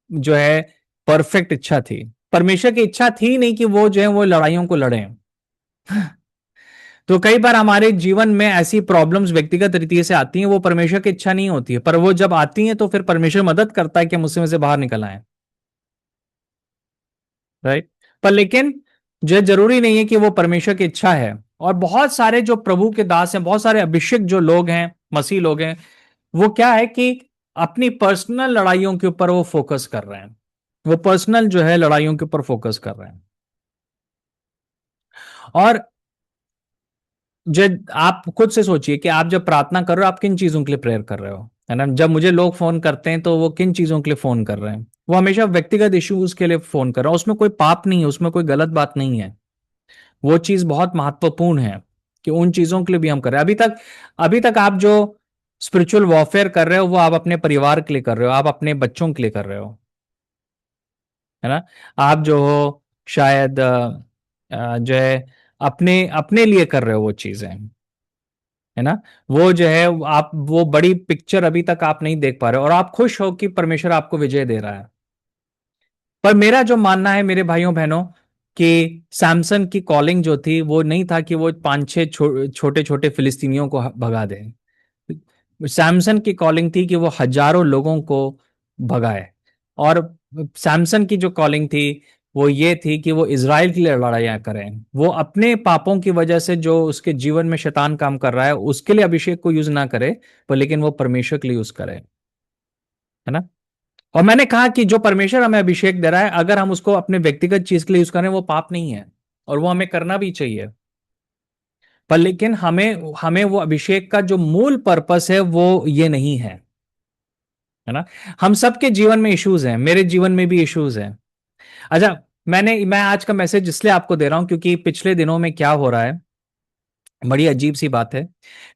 जो है परफेक्ट इच्छा थी। परमेश्वर की इच्छा थी नहीं कि वो जो है वो लड़ाइयों को लड़े। तो कई बार हमारे जीवन में ऐसी प्रॉब्लम्स व्यक्तिगत रीति से आती हैं, वो परमेश्वर की इच्छा नहीं होती है, पर वो जब आती हैं तो फिर परमेश्वर मदद करता है कि हम उसमें से बाहर निकल आए। राइट। पर लेकिन जो जरूरी नहीं है कि वो परमेश्वर की इच्छा है। और बहुत सारे जो प्रभु के दास हैं, बहुत सारे अभिषेक जो लोग हैं, मसीह लोग हैं, वो क्या है कि अपनी पर्सनल लड़ाइयों के ऊपर वो फोकस कर रहे हैं। वो पर्सनल जो है लड़ाइयों के ऊपर फोकस कर रहे हैं। और जब आप खुद से सोचिए कि आप जब प्रार्थना कर रहे हो, आप किन चीजों के लिए प्रेयर कर रहे हो, है ना। जब मुझे लोग फोन करते हैं तो वो किन चीजों के लिए फोन कर रहे हैं, वो हमेशा व्यक्तिगत इश्यूज के लिए फोन कर रहा है। उसमें कोई पाप नहीं है, उसमें कोई गलत बात नहीं है। वो चीज बहुत महत्वपूर्ण है कि उन चीजों के लिए भी हम कर रहे हैं। अभी तक आप जो स्पिरिचुअल वॉरफेयर कर रहे हो, वो आप अपने परिवार के लिए कर रहे हो, आप अपने बच्चों के लिए कर रहे हो, है ना। आप जो हो शायद जो है अपने अपने लिए कर रहे हो वो चीजें, है ना। वो जो है आप वो बड़ी पिक्चर अभी तक आप नहीं देख पा रहे हो, और आप खुश हो कि परमेश्वर आपको विजय दे रहा है। पर मेरा जो मानना है मेरे भाइयों बहनों, कि सैमसन की कॉलिंग जो थी वो नहीं था कि वो पांच छह छोटे छोटे फिलिस्तीनियों को भगा दे। सैमसन की कॉलिंग थी कि वो हजारों लोगों को भगाए। और सैमसन की जो कॉलिंग थी वो ये थी कि वो इज़राइल के लिए लड़ाइयाँ करें। वो अपने पापों की वजह से जो उसके जीवन में शैतान काम कर रहा है उसके लिए अभिषेक को यूज ना करे, पर लेकिन वो परमेश्वर के लिए यूज करे, है ना। और मैंने कहा कि जो परमेश्वर हमें अभिषेक दे रहा है, अगर हम उसको अपने व्यक्तिगत चीज के लिए यूज करें वो पाप नहीं है, और वो हमें करना भी चाहिए। पर लेकिन हमें हमें वो अभिषेक का जो मूल पर्पस है वो ये नहीं है ना। हम सबके जीवन में इश्यूज हैं, मेरे जीवन में भी इश्यूज हैं। अच्छा, मैं आज का मैसेज इसलिए आपको दे रहा हूं क्योंकि पिछले दिनों में क्या हो रहा है, बड़ी अजीब सी बात है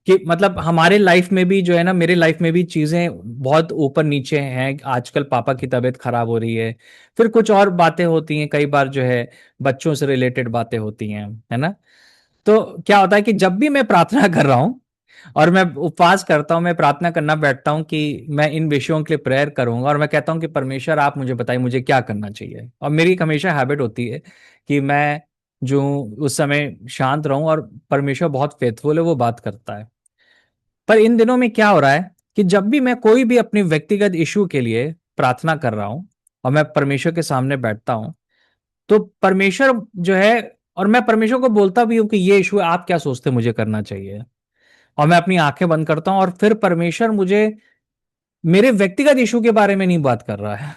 कि मतलब हमारे लाइफ में भी जो है ना, मेरे लाइफ में भी चीजें बहुत ऊपर नीचे हैं। आजकल पापा की तबीयत खराब हो रही है, फिर कुछ और बातें होती हैं, कई बार जो है बच्चों से रिलेटेड बातें होती हैं, है ना। तो क्या होता है कि जब भी मैं प्रार्थना कर रहा हूँ और मैं उपवास करता हूँ, मैं प्रार्थना करना बैठता हूँ कि मैं इन विषयों के लिए प्रेयर करूंगा, और मैं कहता हूँ कि परमेश्वर आप मुझे बताइए मुझे क्या करना चाहिए। और मेरी एक हमेशा हैबिट होती है कि मैं जो उस समय शांत रहूं, और परमेश्वर बहुत फेथफुल है, वो बात करता है। पर इन दिनों में क्या हो रहा है कि जब भी मैं कोई भी अपनी व्यक्तिगत इशू के लिए प्रार्थना कर रहा हूं और मैं परमेश्वर के सामने बैठता हूं, तो परमेश्वर जो है, और मैं परमेश्वर को बोलता भी हूं कि ये इशू आप क्या सोचते हैं मुझे करना चाहिए, और मैं अपनी आंखें बंद करता हूं, और फिर परमेश्वर मुझे मेरे व्यक्तिगत इशू के बारे में नहीं बात कर रहा है।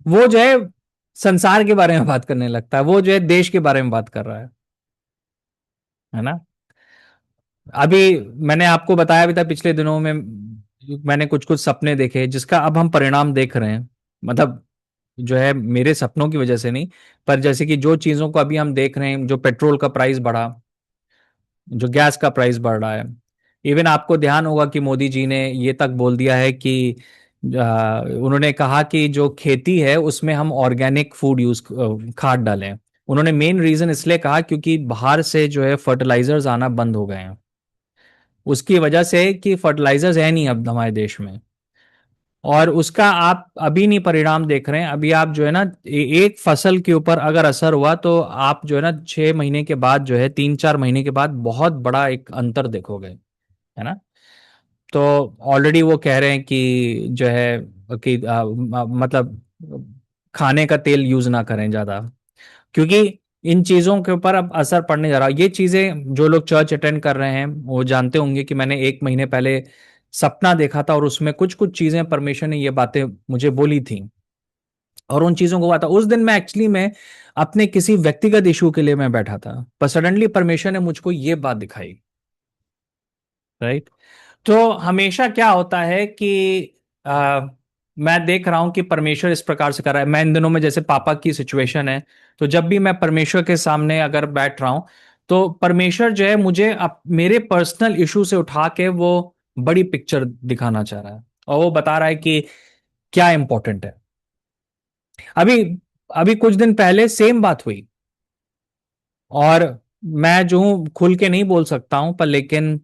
वो जो है संसार के बारे में बात करने लगता है, वो जो है देश के बारे में बात कर रहा है ना। अभी मैंने आपको बताया भी था पिछले दिनों में, मैंने कुछ कुछ सपने देखे जिसका अब हम परिणाम देख रहे हैं। मतलब जो है मेरे सपनों की वजह से नहीं, पर जैसे कि जो चीजों को अभी हम देख रहे हैं, जो पेट्रोल का प्राइस बढ़ा, जो गैस का प्राइस बढ़ रहा है। इवन आपको ध्यान होगा कि मोदी जी ने ये तक बोल दिया है कि उन्होंने कहा कि जो खेती है उसमें हम ऑर्गेनिक फूड यूज खाद डालें। उन्होंने मेन रीजन इसलिए कहा क्योंकि बाहर से जो है फर्टिलाइजर्स आना बंद हो गए हैं, उसकी वजह से कि फर्टिलाइजर्स है नहीं अब हमारे देश में। और उसका आप अभी नहीं परिणाम देख रहे हैं, अभी आप जो है ना एक फसल के ऊपर अगर असर हुआ तो आप जो है ना 6 महीने के बाद जो है 3-4 महीने के बाद बहुत बड़ा एक अंतर देखोगे, है ना। तो ऑलरेडी वो कह रहे हैं कि जो है कि मतलब खाने का तेल यूज ना करें ज्यादा, क्योंकि इन चीजों के ऊपर अब असर पड़ने जा रहा है। ये चीजें जो लोग चर्च अटेंड कर रहे हैं वो जानते होंगे कि मैंने 1 महीने पहले सपना देखा था, और उसमें कुछ कुछ चीजें परमेश्वर ने ये बातें मुझे बोली थी, और उन चीजों को हुआ था। उस दिन मैं एक्चुअली में अपने किसी व्यक्तिगत इशू के लिए मैं बैठा था, पर सडनली परमेश्वर ने मुझको ये बात दिखाई, राइट। तो हमेशा क्या होता है कि आ, मैं देख रहा हूं कि परमेश्वर इस प्रकार से कर रहा है। मैं इन दिनों में जैसे पापा की सिचुएशन है, तो जब भी मैं परमेश्वर के सामने अगर बैठ रहा हूं, तो परमेश्वर जो है मुझे मेरे पर्सनल इशू से उठा के वो बड़ी पिक्चर दिखाना चाह रहा है, और वो बता रहा है कि क्या इंपॉर्टेंट है। अभी अभी कुछ दिन पहले सेम बात हुई, और मैं जो हूं खुल के नहीं बोल सकता हूं, पर लेकिन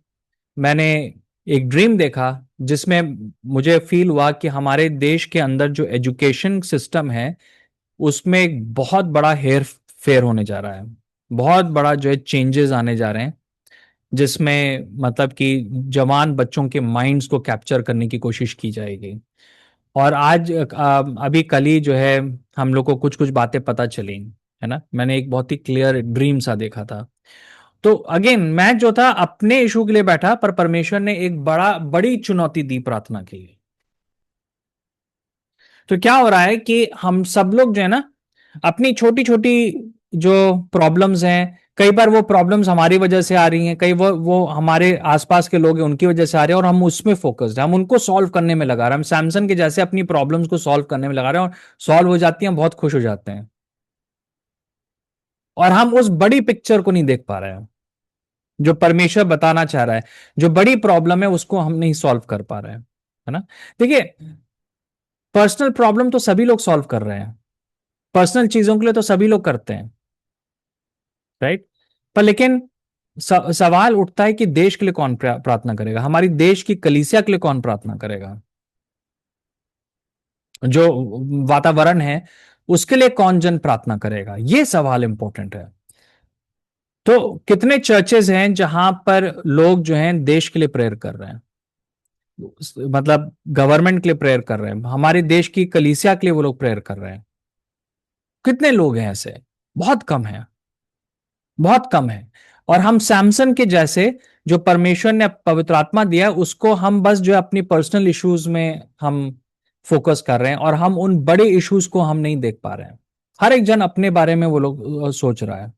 मैंने एक ड्रीम देखा जिसमें मुझे फील हुआ कि हमारे देश के अंदर जो एजुकेशन सिस्टम है उसमें एक बहुत बड़ा हेर फेर होने जा रहा है। बहुत बड़ा जो है चेंजेस आने जा रहे हैं, जिसमें मतलब कि जवान बच्चों के माइंड्स को कैप्चर करने की कोशिश की जाएगी। और आज अभी कल ही जो है हम लोग को कुछ कुछ बातें पता चली, है ना। मैंने एक बहुत ही क्लियर ड्रीम सा देखा था। तो अगेन मैं जो था अपने इशू के लिए बैठा, पर परमेश्वर ने एक बड़ी चुनौती दी प्रार्थना के लिए। तो क्या हो रहा है कि हम सब लोग जो है ना, अपनी छोटी छोटी जो प्रॉब्लम्स हैं, कई बार वो प्रॉब्लम्स हमारी वजह से आ रही हैं, कई वो हमारे आसपास के लोग हैं उनकी वजह से आ रहे हैं, और हम उसमें फोकस्ड हैं, हम उनको सॉल्व करने में लगा रहे हैं, हम सैमसन के जैसे अपनी प्रॉब्लम्स को सॉल्व करने में लगा रहे हैं, और सॉल्व हो जाती हैं, हम बहुत खुश हो जाते हैं, और हम उस बड़ी पिक्चर को नहीं देख पा रहे हैं जो परमेश्वर बताना चाह रहा है। जो बड़ी प्रॉब्लम है उसको हम नहीं सॉल्व कर पा रहे हैं, है ना। देखिए, पर्सनल प्रॉब्लम तो सभी लोग सॉल्व कर रहे हैं, पर्सनल चीजों के लिए तो सभी लोग करते हैं, राइट। पर लेकिन सवाल उठता है कि देश के लिए कौन प्रार्थना करेगा, हमारी देश की कलीसिया के लिए कौन प्रार्थना करेगा, जो वातावरण है उसके लिए कौन जन प्रार्थना करेगा, यह सवाल इंपॉर्टेंट है। तो कितने चर्चेज हैं जहां पर लोग जो हैं देश के लिए प्रेयर कर रहे हैं, मतलब गवर्नमेंट के लिए प्रेयर कर रहे हैं, हमारे देश की कलीसिया के लिए वो लोग प्रेयर कर रहे हैं। कितने लोग हैं ऐसे? बहुत कम है, बहुत कम है। और हम सैमसन के जैसे, जो परमेश्वर ने पवित्र आत्मा दिया उसको हम बस जो है अपनी पर्सनल इश्यूज में हम फोकस कर रहे हैं, और हम उन बड़े इश्यूज को हम नहीं देख पा रहे हैं। हर एक जन अपने बारे में वो लोग सोच रहा है।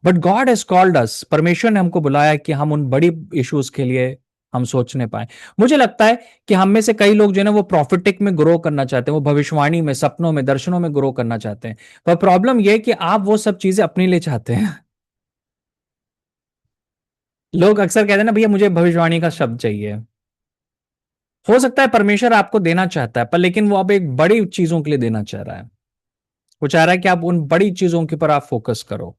बट गॉड हैज कॉल्ड अस, परमेश्वर ने हमको बुलाया कि हम उन बड़ी इश्यूज के लिए हम सोचने पाए। मुझे लगता है कि हम में से कई लोग जो है ना वो प्रॉफिटिक में ग्रो करना चाहते हैं, वो भविष्यवाणी में, सपनों में, दर्शनों में ग्रो करना चाहते हैं। पर प्रॉब्लम यह है कि आप वो सब चीजें अपने लिए चाहते हैं। लोग अक्सर कहते हैं ना, भैया मुझे भविष्यवाणी का शब्द चाहिए। हो सकता है परमेश्वर आपको देना चाहता है, पर लेकिन वो अब एक बड़ी चीजों के लिए देना चाह रहा है। वो चाह रहा है कि आप उन बड़ी चीजों के ऊपर आप फोकस करो,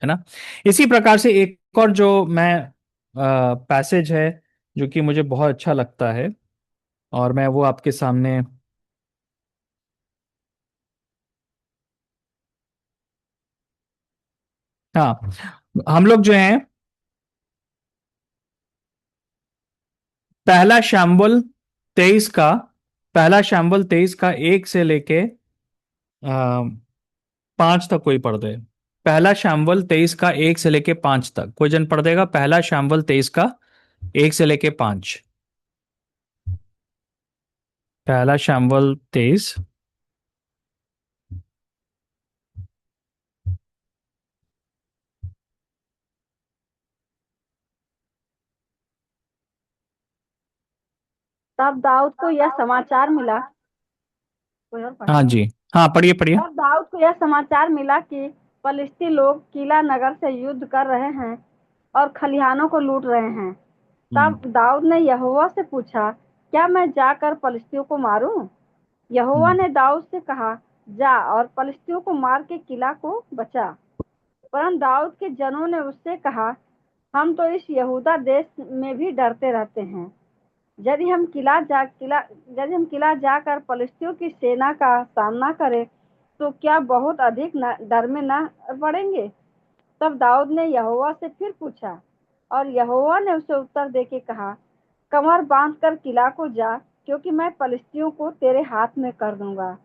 है ना। इसी प्रकार से एक और जो मैं पैसेज है जो कि मुझे बहुत अच्छा लगता है, और मैं वो आपके सामने, हाँ, हम लोग जो हैं पहला शैम्बुल 23 का, पहला शैम्बुल 23 का 1 से लेके 5 तक कोई पढ़ दे। पहला शैम्बुल 23 का 1 से लेके 5 तक कोई जन पढ़ देगा। पहला शैम्बुल 23 का 1 से लेके 5। पहला शैम्बुल 23। तब दाऊद को यह समाचार मिला। कोई और हाँ पढ़ेगा? जी, हाँ पढ़िए पढ़िए। तब दाऊद को यह समाचार मिला कि फलिश्ती लोग किला नगर से युद्ध कर रहे हैं और खलिहानों को लूट रहे हैं। हम्म। तब दाऊद ने यहोवा से पूछा, क्या मैं जाकर फलिश्तियों को मारूं? यहोवा हम्म। ने दाऊद से कहा, जा और फलिश्तियों को मार के किला को बचा। परंतु दाऊद के जनों ने उससे कहा, हम तो इस यहूदा देश में भी डरते रहते हैं। यदि हम किला जाकर फलिश्तियों की सेना का सामना करें तो क्या बहुत अधिक डर में न पड़ेंगे? तब दाऊद ने यहोवा से फिर पूछा, और यहोवा ने उसे उत्तर देके कहा, कमर बांधकर किला को जा, क्योंकि मैं फलिश्तियों को तेरे हाथ में कर दूंगा।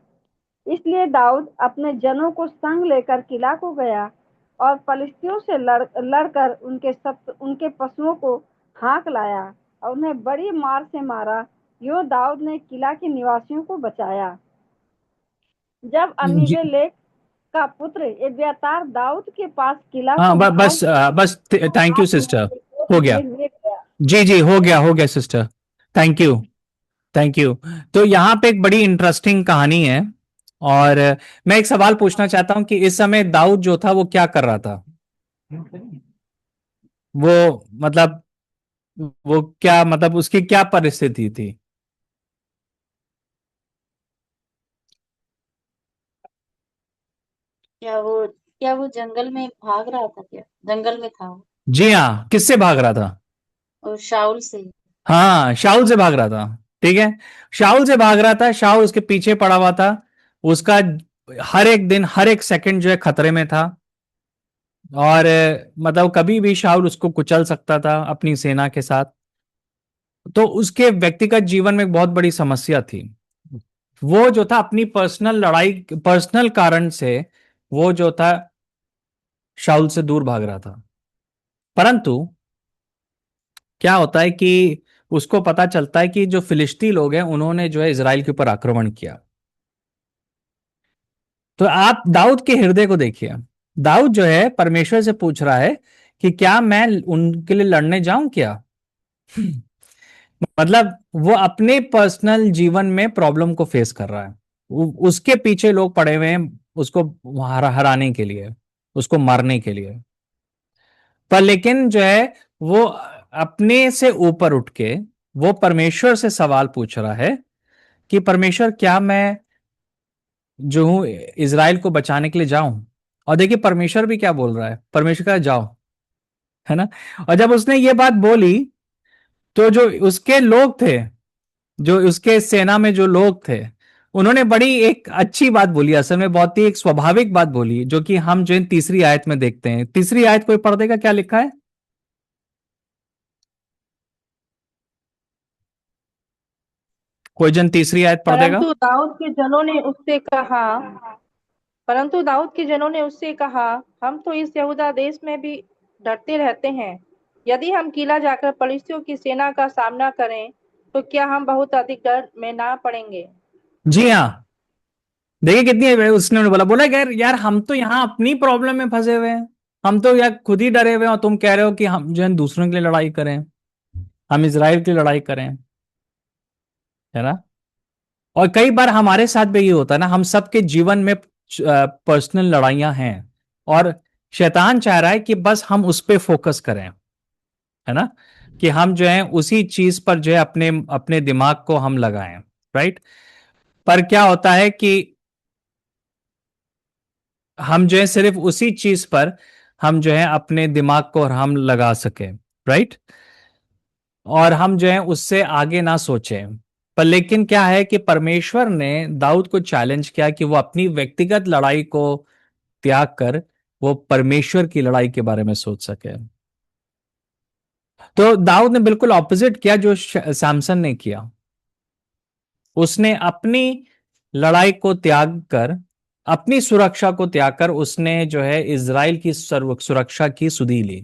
इसलिए दाऊद अपने जनों को संग लेकर किला को गया और फलिश्तियों से लड़कर उनके पशुओं को हाँक लाया और उन्हें बड़ी मार से मारा। यो दाऊद ने किला के निवासियों को बचाया। जब जी, अमीमेलेक का पुत्र एब्यातार दाऊद के पास किला हाँ संभाल बस थैंक यू सिस्टर। हो गया। भेज गया। जी जी, हो गया sister. Thank you, thank you. तो यहाँ पे एक बड़ी इंटरेस्टिंग कहानी है, और मैं एक सवाल पूछना चाहता हूँ कि इस समय दाऊद जो था वो क्या कर रहा था? वो मतलब, वो क्या मतलब उसकी क्या परिस्थिति थी? क्या वो जंगल में भाग रहा था? क्या जंगल में था वो? जी हाँ, किससे भाग रहा था? और शाऊल से। हाँ, शाऊल से भाग रहा था। ठीक है, शाऊल से भाग रहा था, शाऊल उसके पीछे पड़ा हुआ था। उसका हर एक दिन, हर एक सेकंड जो है खतरे में था, और मतलब कभी भी शाऊल उसको कुचल सकता था अपनी सेना के साथ। तो उसके व्यक्तिगत जीवन में एक बहुत बड़ी समस्या थी। वो जो था अपनी पर्सनल लड़ाई, पर्सनल कारण से वो जो था शाऊल से दूर भाग रहा था। परंतु क्या होता है कि उसको पता चलता है कि जो फिलिस्ती लोग हैं उन्होंने जो है इजराइल के ऊपर आक्रमण किया। तो आप दाऊद के हृदय को देखिए। दाऊद जो है परमेश्वर से पूछ रहा है कि क्या मैं उनके लिए लड़ने जाऊं क्या। मतलब वो अपने पर्सनल जीवन में प्रॉब्लम को फेस कर रहा है, उसके पीछे लोग पड़े हुए हैं उसको हराने के लिए, उसको मारने के लिए। पर लेकिन जो है वो अपने से ऊपर उठ के वो परमेश्वर से सवाल पूछ रहा है कि परमेश्वर क्या मैं जो हूं इज़राइल को बचाने के लिए जाऊं। और देखिए परमेश्वर भी क्या बोल रहा है, परमेश्वर कहा जाओ, है ना। और जब उसने ये बात बोली तो जो उसके लोग थे, जो उसके सेना में जो लोग थे, उन्होंने बड़ी एक अच्छी बात बोली, असल में बहुत ही एक स्वाभाविक बात बोली, जो कि हम जो है तीसरी आयत में देखते हैं। तीसरी आयत कोई पढ़ देगा, क्या लिखा है? कोई जन तीसरी आयत पढ़ देगा? परंतु दाऊद के जनों ने उससे कहा परंतु दाऊद के जनों ने उससे कहा, हम तो इस यहूदा देश में भी डरते रहते हैं। यदि हम किला जाकर पलिश्तियों की सेना का सामना करें तो क्या हम बहुत अधिक डर में ना पड़ेंगे? जी हाँ। देखिए कितनी उसने बोला बोला यार यार हम तो यहाँ अपनी प्रॉब्लम में फंसे हुए हैं, हम तो यार खुद ही डरे हुए हैं और तुम कह रहे हो कि हम जो है दूसरों के लिए लड़ाई करें, हम इज़राइल के लिए लड़ाई करें, है ना। और कई बार हमारे साथ भी ये होता है ना, हम सबके जीवन में पर्सनल लड़ाइयां हैं और शैतान चाह रहा है कि बस हम उस पे फोकस करें, है ना, कि हम जो है उसी चीज पर जो है अपने अपने दिमाग को हम लगाएं, राइट। पर क्या होता है कि हम जो है सिर्फ उसी चीज पर हम जो है अपने दिमाग को हम लगा सकें, राइट, और हम जो है उससे आगे ना सोचें। पर लेकिन क्या है कि परमेश्वर ने दाऊद को चैलेंज किया कि वो अपनी व्यक्तिगत लड़ाई को त्याग कर वो परमेश्वर की लड़ाई के बारे में सोच सके। तो दाऊद ने बिल्कुल ऑपोजिट किया जो सैमसन ने किया। उसने अपनी लड़ाई को त्याग कर, अपनी सुरक्षा को त्याग कर उसने जो है इज़राइल की सर्व सुरक्षा की सुधि ली,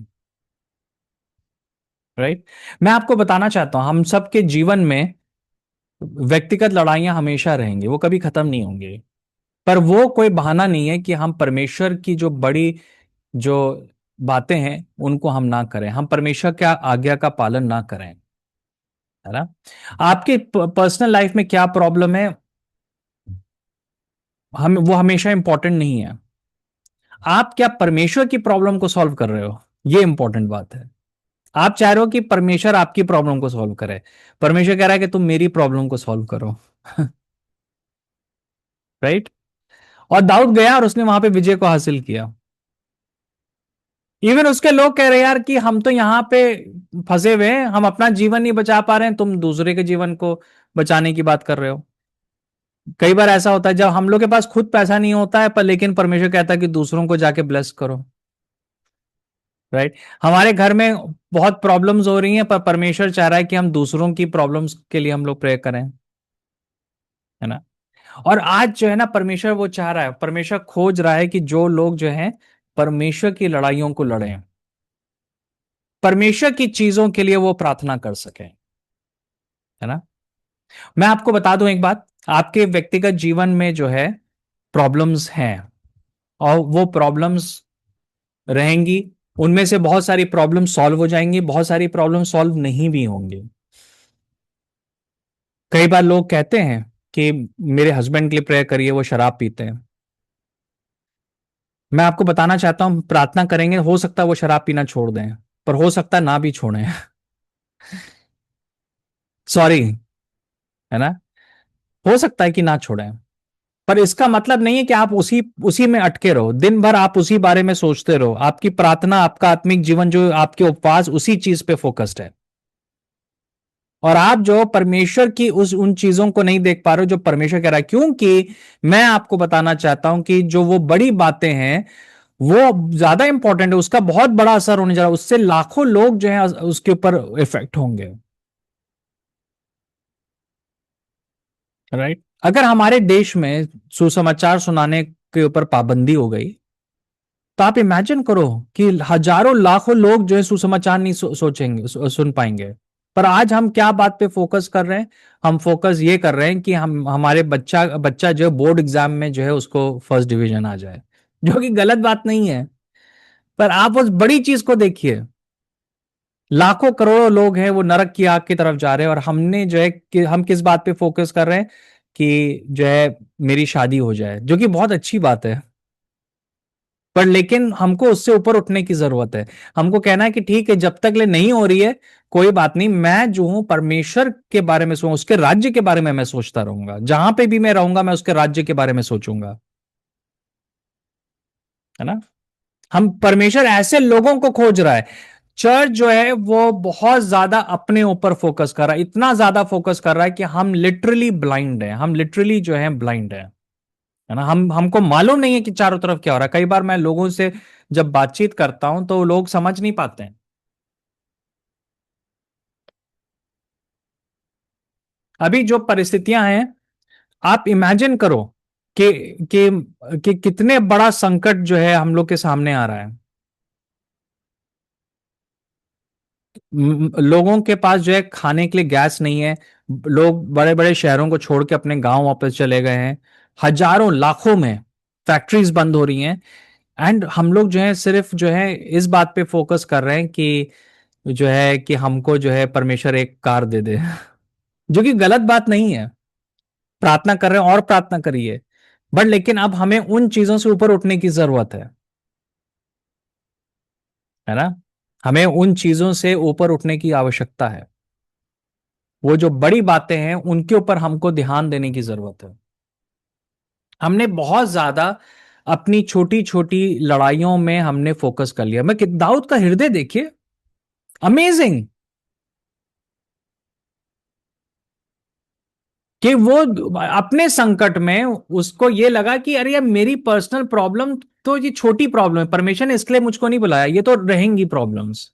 राइट। मैं आपको बताना चाहता हूं हम सबके जीवन में व्यक्तिगत लड़ाइयां हमेशा रहेंगी, वो कभी खत्म नहीं होंगी। पर वो कोई बहाना नहीं है कि हम परमेश्वर की जो बड़ी जो बातें हैं उनको हम ना करें, हम परमेश्वर के आज्ञा का पालन ना करें, है ना। आपके पर्सनल लाइफ में क्या प्रॉब्लम है, हम वो हमेशा इंपॉर्टेंट नहीं है। आप क्या परमेश्वर की प्रॉब्लम को सॉल्व कर रहे हो, ये इंपॉर्टेंट बात है। आप चाह रहे हो कि परमेश्वर आपकी प्रॉब्लम को सॉल्व करे, परमेश्वर कह रहा है कि तुम मेरी प्रॉब्लम को सॉल्व करो। राइट। और दाऊद गया और उसने वहां पे विजय को हासिल किया। इवन उसके लोग कह रहे हैं यार कि हम तो यहाँ पे फंसे हुए हैं, हम अपना जीवन नहीं बचा पा रहे हैं, तुम दूसरे के जीवन को बचाने की बात कर रहे हो। कई बार ऐसा होता है जब हम लोग के पास खुद पैसा नहीं होता है पर लेकिन परमेश्वर कहता है कि दूसरों को जाके ब्लेस करो, राइट। हमारे घर में बहुत प्रॉब्लम्स हो रही हैं पर परमेश्वर चाह रहा है कि हम दूसरों की प्रॉब्लम्स के लिए हम लोग प्रे करें, है ना। और आज जो है ना परमेश्वर वो चाह रहा है, परमेश्वर खोज रहा है कि जो लोग जो हैं परमेश्वर की लड़ाइयों को लड़ें, परमेश्वर की चीजों के लिए वो प्रार्थना कर सकें, है ना। मैं आपको बता दूं एक बात, आपके व्यक्तिगत जीवन में जो है प्रॉब्लम्स हैं और वो प्रॉब्लम्स रहेंगी, उनमें से बहुत सारी प्रॉब्लम सॉल्व हो जाएंगी, बहुत सारी प्रॉब्लम सॉल्व नहीं भी होंगी। कई बार लोग कहते हैं कि मेरे हस्बैंड के लिए प्रेयर करिए, वो शराब पीते हैं। मैं आपको बताना चाहता हूं प्रार्थना करेंगे, हो सकता है वो शराब पीना छोड़ दें, पर हो सकता है ना भी छोड़ें। सॉरी, है ना, हो सकता है कि ना छोड़ें। पर इसका मतलब नहीं है कि आप उसी उसी में अटके रहो, दिन भर आप उसी बारे में सोचते रहो। आपकी प्रार्थना, आपका आत्मिक जीवन, जो आपके उपवास उसी चीज पे फोकस्ड है और आप जो परमेश्वर की उस उन चीजों को नहीं देख पा रहे हो जो परमेश्वर कह रहा है। क्योंकि मैं आपको बताना चाहता हूं कि जो वो बड़ी बातें हैं वो ज्यादा इंपॉर्टेंट है, उसका बहुत बड़ा असर होने जा रहा है, उससे लाखों लोग जो है उसके ऊपर इफेक्ट होंगे, राइट। अगर हमारे देश में सुसमाचार सुनाने के ऊपर पाबंदी हो गई तो आप इमेजिन करो कि हजारों लाखों लोग जो है सुसमाचार नहीं सोचेंगे, सुन पाएंगे। पर आज हम क्या बात पे फोकस कर रहे हैं? हम फोकस ये कर रहे हैं कि हम हमारे बच्चा बच्चा जो है बोर्ड एग्जाम में जो है उसको फर्स्ट डिवीजन आ जाए, जो कि गलत बात नहीं है। पर आप उस बड़ी चीज को देखिए, लाखों करोड़ों लोग हैं वो नरक की आग की तरफ जा रहे हैं, और हमने जो है कि हम किस बात पे फोकस कर रहे हैं कि जो है मेरी शादी हो जाए, जो कि बहुत अच्छी बात है। पर लेकिन हमको उससे ऊपर उठने की जरूरत है। हमको कहना है कि ठीक है, जब तक ले नहीं हो रही है कोई बात नहीं, मैं जो हूं परमेश्वर के बारे में सोच, उसके राज्य के बारे में मैं सोचता रहूंगा, जहां पे भी मैं रहूंगा मैं उसके राज्य के बारे में सोचूंगा, है ना। हम परमेश्वर ऐसे लोगों को खोज रहा है। चर्च जो है वो बहुत ज्यादा अपने ऊपर फोकस कर रहा है, इतना ज्यादा फोकस कर रहा है कि हम लिटरली ब्लाइंड हैं, हम लिटरली जो है ब्लाइंड है ना। हमको मालूम नहीं है कि चारों तरफ क्या हो रहा है। कई बार मैं लोगों से जब बातचीत करता हूं तो लोग समझ नहीं पाते हैं। अभी जो परिस्थितियां हैं, आप इमेजिन करो कि कि कितने बड़ा संकट जो है हम लोग के सामने आ रहा है। लोगों के पास जो है खाने के लिए गैस नहीं है। लोग बड़े बड़े शहरों को छोड़ के अपने गांव वापस चले गए हैं। हजारों लाखों में फैक्ट्रीज बंद हो रही हैं। एंड हम लोग जो है सिर्फ जो है इस बात पे फोकस कर रहे हैं कि जो है कि हमको जो है परमेश्वर एक कार दे दे, जो कि गलत बात नहीं है। प्रार्थना कर रहे हैं और प्रार्थना करिए, बट लेकिन अब हमें उन चीजों से ऊपर उठने की जरूरत है ना। हमें उन चीजों से ऊपर उठने की आवश्यकता है। वो जो बड़ी बातें हैं उनके ऊपर हमको ध्यान देने की जरूरत है। हमने बहुत ज्यादा अपनी छोटी छोटी लड़ाइयों में हमने फोकस कर लिया। दाऊद का हृदय देखिए, अमेजिंग, कि वो अपने संकट में उसको ये लगा कि अरे यार मेरी पर्सनल प्रॉब्लम तो ये छोटी प्रॉब्लम है, परमेश्वर ने इसके लिए मुझको नहीं बुलाया, ये तो रहेंगी प्रॉब्लम्स।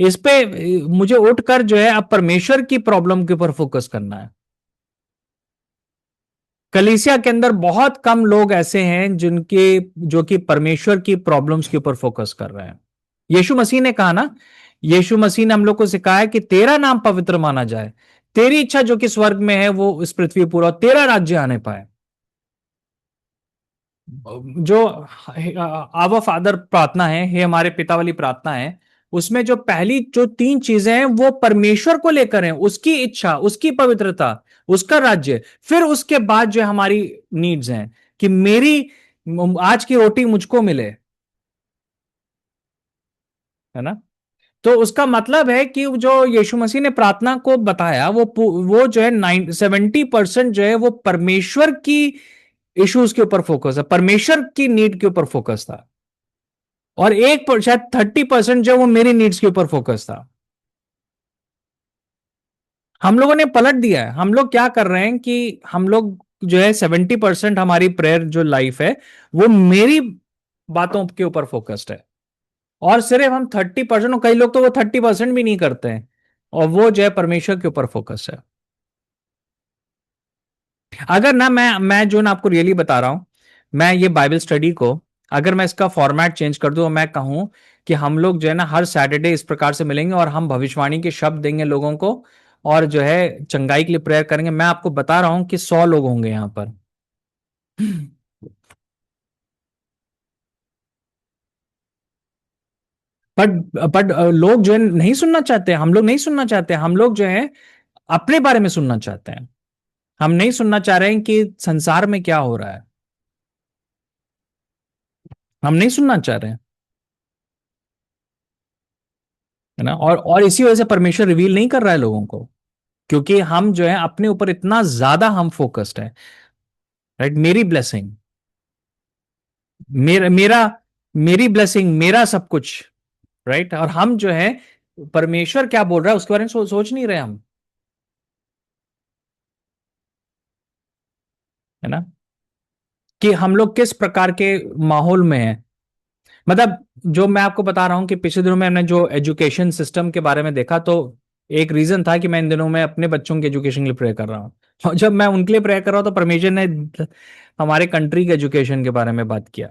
इस पे मुझे उठकर जो है अब परमेश्वर की प्रॉब्लम के ऊपर फोकस करना है। कलीसिया के अंदर बहुत कम लोग ऐसे हैं जिनके जो कि परमेश्वर की प्रॉब्लम्स के ऊपर फोकस कर रहे हैं। यीशु मसीह ने कहा ना, यीशु मसीह ने हम लोग को सिखाया कि तेरा नाम पवित्र माना जाए, तेरी इच्छा जो कि स्वर्ग में है वो इस पृथ्वी पर पूरा, तेरा राज्य आने पाए। जो आवा फादर प्रार्थना है, हे हमारे पिता वाली प्रार्थना है, उसमें जो पहली जो तीन चीजें हैं वो परमेश्वर को लेकर हैं, उसकी इच्छा, उसकी पवित्रता, उसका राज्य। फिर उसके बाद जो हमारी नीड्स हैं कि मेरी आज की रोटी मुझको मिले, है ना। तो उसका मतलब है कि जो यीशु मसीह ने प्रार्थना को बताया वो जो है 70% जो है वो परमेश्वर की इश्यूज के ऊपर फोकस है, परमेश्वर की नीड के ऊपर फोकस था। और शायद 30% जो वो मेरी नीड्स के ऊपर फोकस था। हम लोगों ने पलट दिया है। हम लोग क्या कर रहे हैं कि हम लोग जो है 70% हमारी प्रेयर जो लाइफ है वो मेरी बातों के ऊपर फोकस्ड है, और सिर्फ हम 30%, और कई लोग तो वो 30% भी नहीं करते हैं, और वो जो है परमेश्वर के ऊपर फोकस है। अगर ना मैं जो ना आपको रियली बता रहा हूं, मैं ये बाइबल स्टडी को अगर मैं इसका फॉर्मेट चेंज कर दूं और मैं कहूं कि हम लोग जो है ना हर सैटरडे इस प्रकार से मिलेंगे और हम भविष्यवाणी के शब्द देंगे लोगों को, और जो है चंगाई के लिए प्रेयर करेंगे, मैं आपको बता रहा हूं कि 100 लोग होंगे यहां पर। बट बट लोग जो है नहीं सुनना चाहते, हम लोग नहीं सुनना चाहते, हम लोग जो है अपने बारे में सुनना चाहते हैं। हम नहीं सुनना चाह रहे हैं कि संसार में क्या हो रहा हम नहीं सुनना चाह रहे हैं, है ना। और इसी वजह से परमेश्वर रिवील नहीं कर रहा है लोगों को, क्योंकि हम जो है अपने ऊपर इतना ज्यादा हम फोकस्ड है। राइट, मेरी ब्लेसिंग, मेरा मेरा मेरी ब्लेसिंग, मेरा सब कुछ। राइट, और हम जो है परमेश्वर क्या बोल रहा है उसके बारे में सोच नहीं रहे हम, है ना, कि हम लोग किस प्रकार के माहौल में हैं। मतलब जो मैं आपको बता रहा हूं कि पिछले दिनों में मैंने जो एजुकेशन सिस्टम के बारे में देखा, तो एक रीजन था कि मैं इन दिनों में अपने बच्चों के एजुकेशन के लिए प्रे कर रहा हूं। और जब मैं उनके लिए प्रे कर रहा हूं तो परमेश्वर ने हमारे कंट्री के एजुकेशन के बारे में बात किया।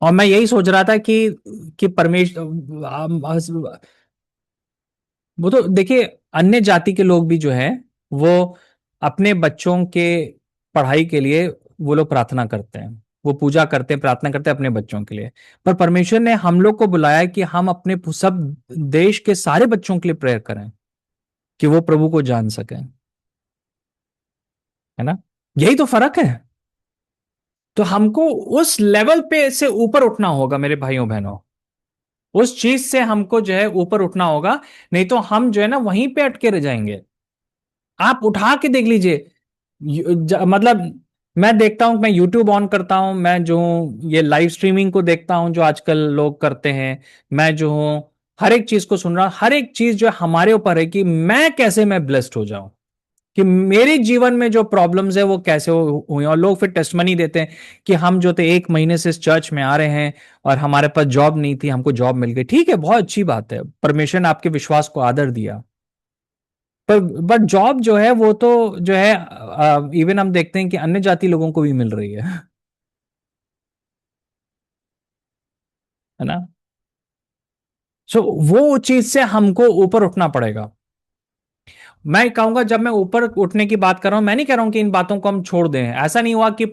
और मैं यही सोच रहा था कि परमेश्वर, वो तो देखिए, अन्य जाति के लोग भी जो है वो अपने बच्चों के पढ़ाई के लिए वो लोग प्रार्थना करते हैं, वो पूजा करते हैं, प्रार्थना करते हैं अपने बच्चों के लिए। पर परमेश्वर ने हम लोग को बुलाया कि हम अपने सब देश के सारे बच्चों के लिए प्रेयर करें कि वो प्रभु को जान सकें, है ना? यही तो फर्क है। तो हमको उस लेवल पे से ऊपर उठना होगा मेरे भाइयों बहनों, उस चीज से हमको जो है ऊपर उठना होगा। नहीं तो हम जो है ना वहीं पे अटके रह जाएंगे। आप उठा के देख लीजिए। मतलब मैं देखता हूं, मैं यूट्यूब ऑन करता हूं, मैं जो हूं ये लाइव स्ट्रीमिंग को देखता हूं जो आजकल लोग करते हैं, मैं जो हूं हर एक चीज को सुन रहा हूं। हर एक चीज जो है हमारे ऊपर है कि मैं कैसे मैं ब्लेस्ड हो जाऊं, कि मेरे जीवन में जो प्रॉब्लम्स है वो कैसे हुई। और लोग फिर टेस्टमनी देते हैं कि हम जो थे 1 महीने से इस चर्च में आ रहे हैं और हमारे पास जॉब नहीं थी, हमको जॉब मिल गई। ठीक है, बहुत अच्छी बात है, परमेश्वर ने आपके विश्वास को आदर दिया। पर बट जॉब जो है वो तो जो है इवन हम देखते हैं कि अन्य जाति लोगों को भी मिल रही है ना? सो वो चीज से हमको ऊपर उठना पड़ेगा। मैं कहूंगा, जब मैं ऊपर उठने की बात कर रहा हूं, मैं नहीं कह रहा हूं कि इन बातों को हम छोड़ दें। ऐसा नहीं हुआ कि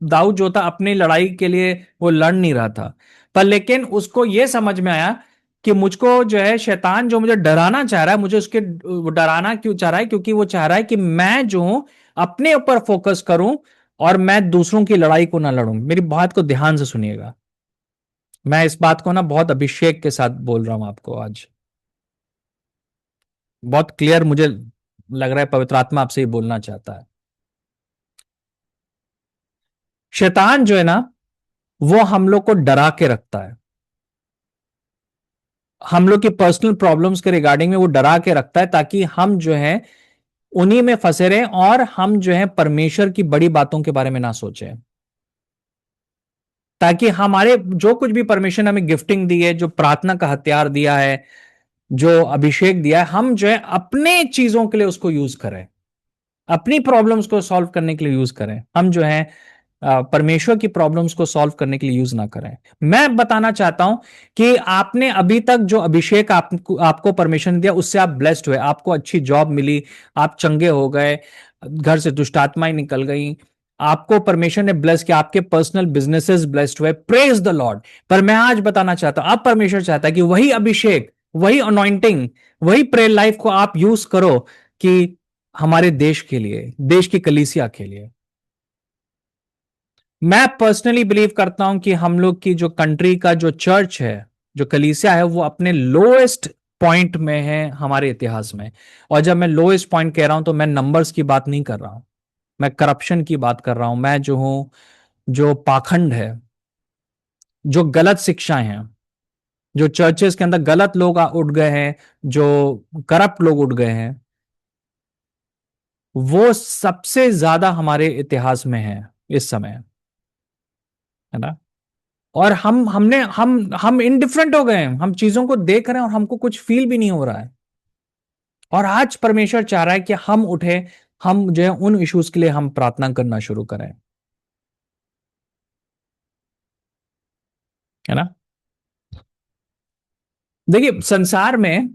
दाऊद जो था अपनी लड़ाई के लिए वो लड़ नहीं रहा था, पर लेकिन उसको ये समझ में आया कि मुझको जो है शैतान जो मुझे डराना चाह रहा है, मुझे उसके वो डराना क्यों चाह रहा है? क्योंकि वो चाह रहा है कि मैं जो हूं अपने ऊपर फोकस करूं और मैं दूसरों की लड़ाई को ना लड़ूं। मेरी बात को ध्यान से सुनिएगा, मैं इस बात को ना बहुत अभिषेक के साथ बोल रहा हूं आपको आज। बहुत क्लियर मुझे लग रहा है पवित्र आत्मा आपसे ही बोलना चाहता है। शैतान जो है ना वो हम लोग को डरा के रखता है, हम लोग की पर्सनल प्रॉब्लम्स के रिगार्डिंग में वो डरा के रखता है, ताकि हम जो है उन्हीं में फंसे रहे और हम जो है परमेश्वर की बड़ी बातों के बारे में ना सोचें। ताकि हमारे जो कुछ भी परमेश्वर ने हमें गिफ्टिंग दी है, जो प्रार्थना का हथियार दिया है, जो अभिषेक दिया है, हम जो है अपने चीजों के लिए उसको यूज करें, अपनी प्रॉब्लम्स को सॉल्व करने के लिए यूज करें। हम जो है परमेश्वर की प्रॉब्लम्स को सॉल्व करने के लिए यूज ना करें। मैं बताना चाहता हूं कि आपने अभी तक जो अभिषेक आपको परमेश्वर ने दिया उससे आप ब्लेस्ड हुए, आपको अच्छी जॉब मिली, आप चंगे हो गए, घर से दुष्ट आत्माएं निकल गई, आपको परमेश्वर ने ब्लेस किया, आपके पर्सनल बिजनेसेस ब्लेस्ड हुए, प्रेज द लॉर्ड। पर मैं आज बताना चाहता हूं, अब परमेश्वर चाहता है कि वही अभिषेक, वही अनॉइंटिंग, वही प्रेयर लाइफ को आप यूज करो कि हमारे देश के लिए, देश की कलीसिया के लिए। मैं पर्सनली बिलीव करता हूं कि हम लोग की जो कंट्री का जो चर्च है, जो कलीसिया है, वो अपने लोएस्ट पॉइंट में है हमारे इतिहास में। और जब मैं लोएस्ट पॉइंट कह रहा हूं तो मैं नंबर्स की बात नहीं कर रहा हूं, मैं करप्शन की बात कर रहा हूं। मैं जो हूं, जो पाखंड है, जो गलत शिक्षाएं हैं, जो चर्चेस के अंदर गलत लोग उठ गए हैं, जो करप्ट लोग उठ गए हैं, वो सबसे ज्यादा हमारे इतिहास में है इस समय, है ना? और हम इनडिफरेंट हो गए हैं, हम चीजों को देख रहे हैं और हमको कुछ फील भी नहीं हो रहा है। और आज परमेश्वर चाह रहा है कि हम उठे, हम जो है उन इश्यूज के लिए हम प्रार्थना करना शुरू करें, है ना? देखिए, संसार में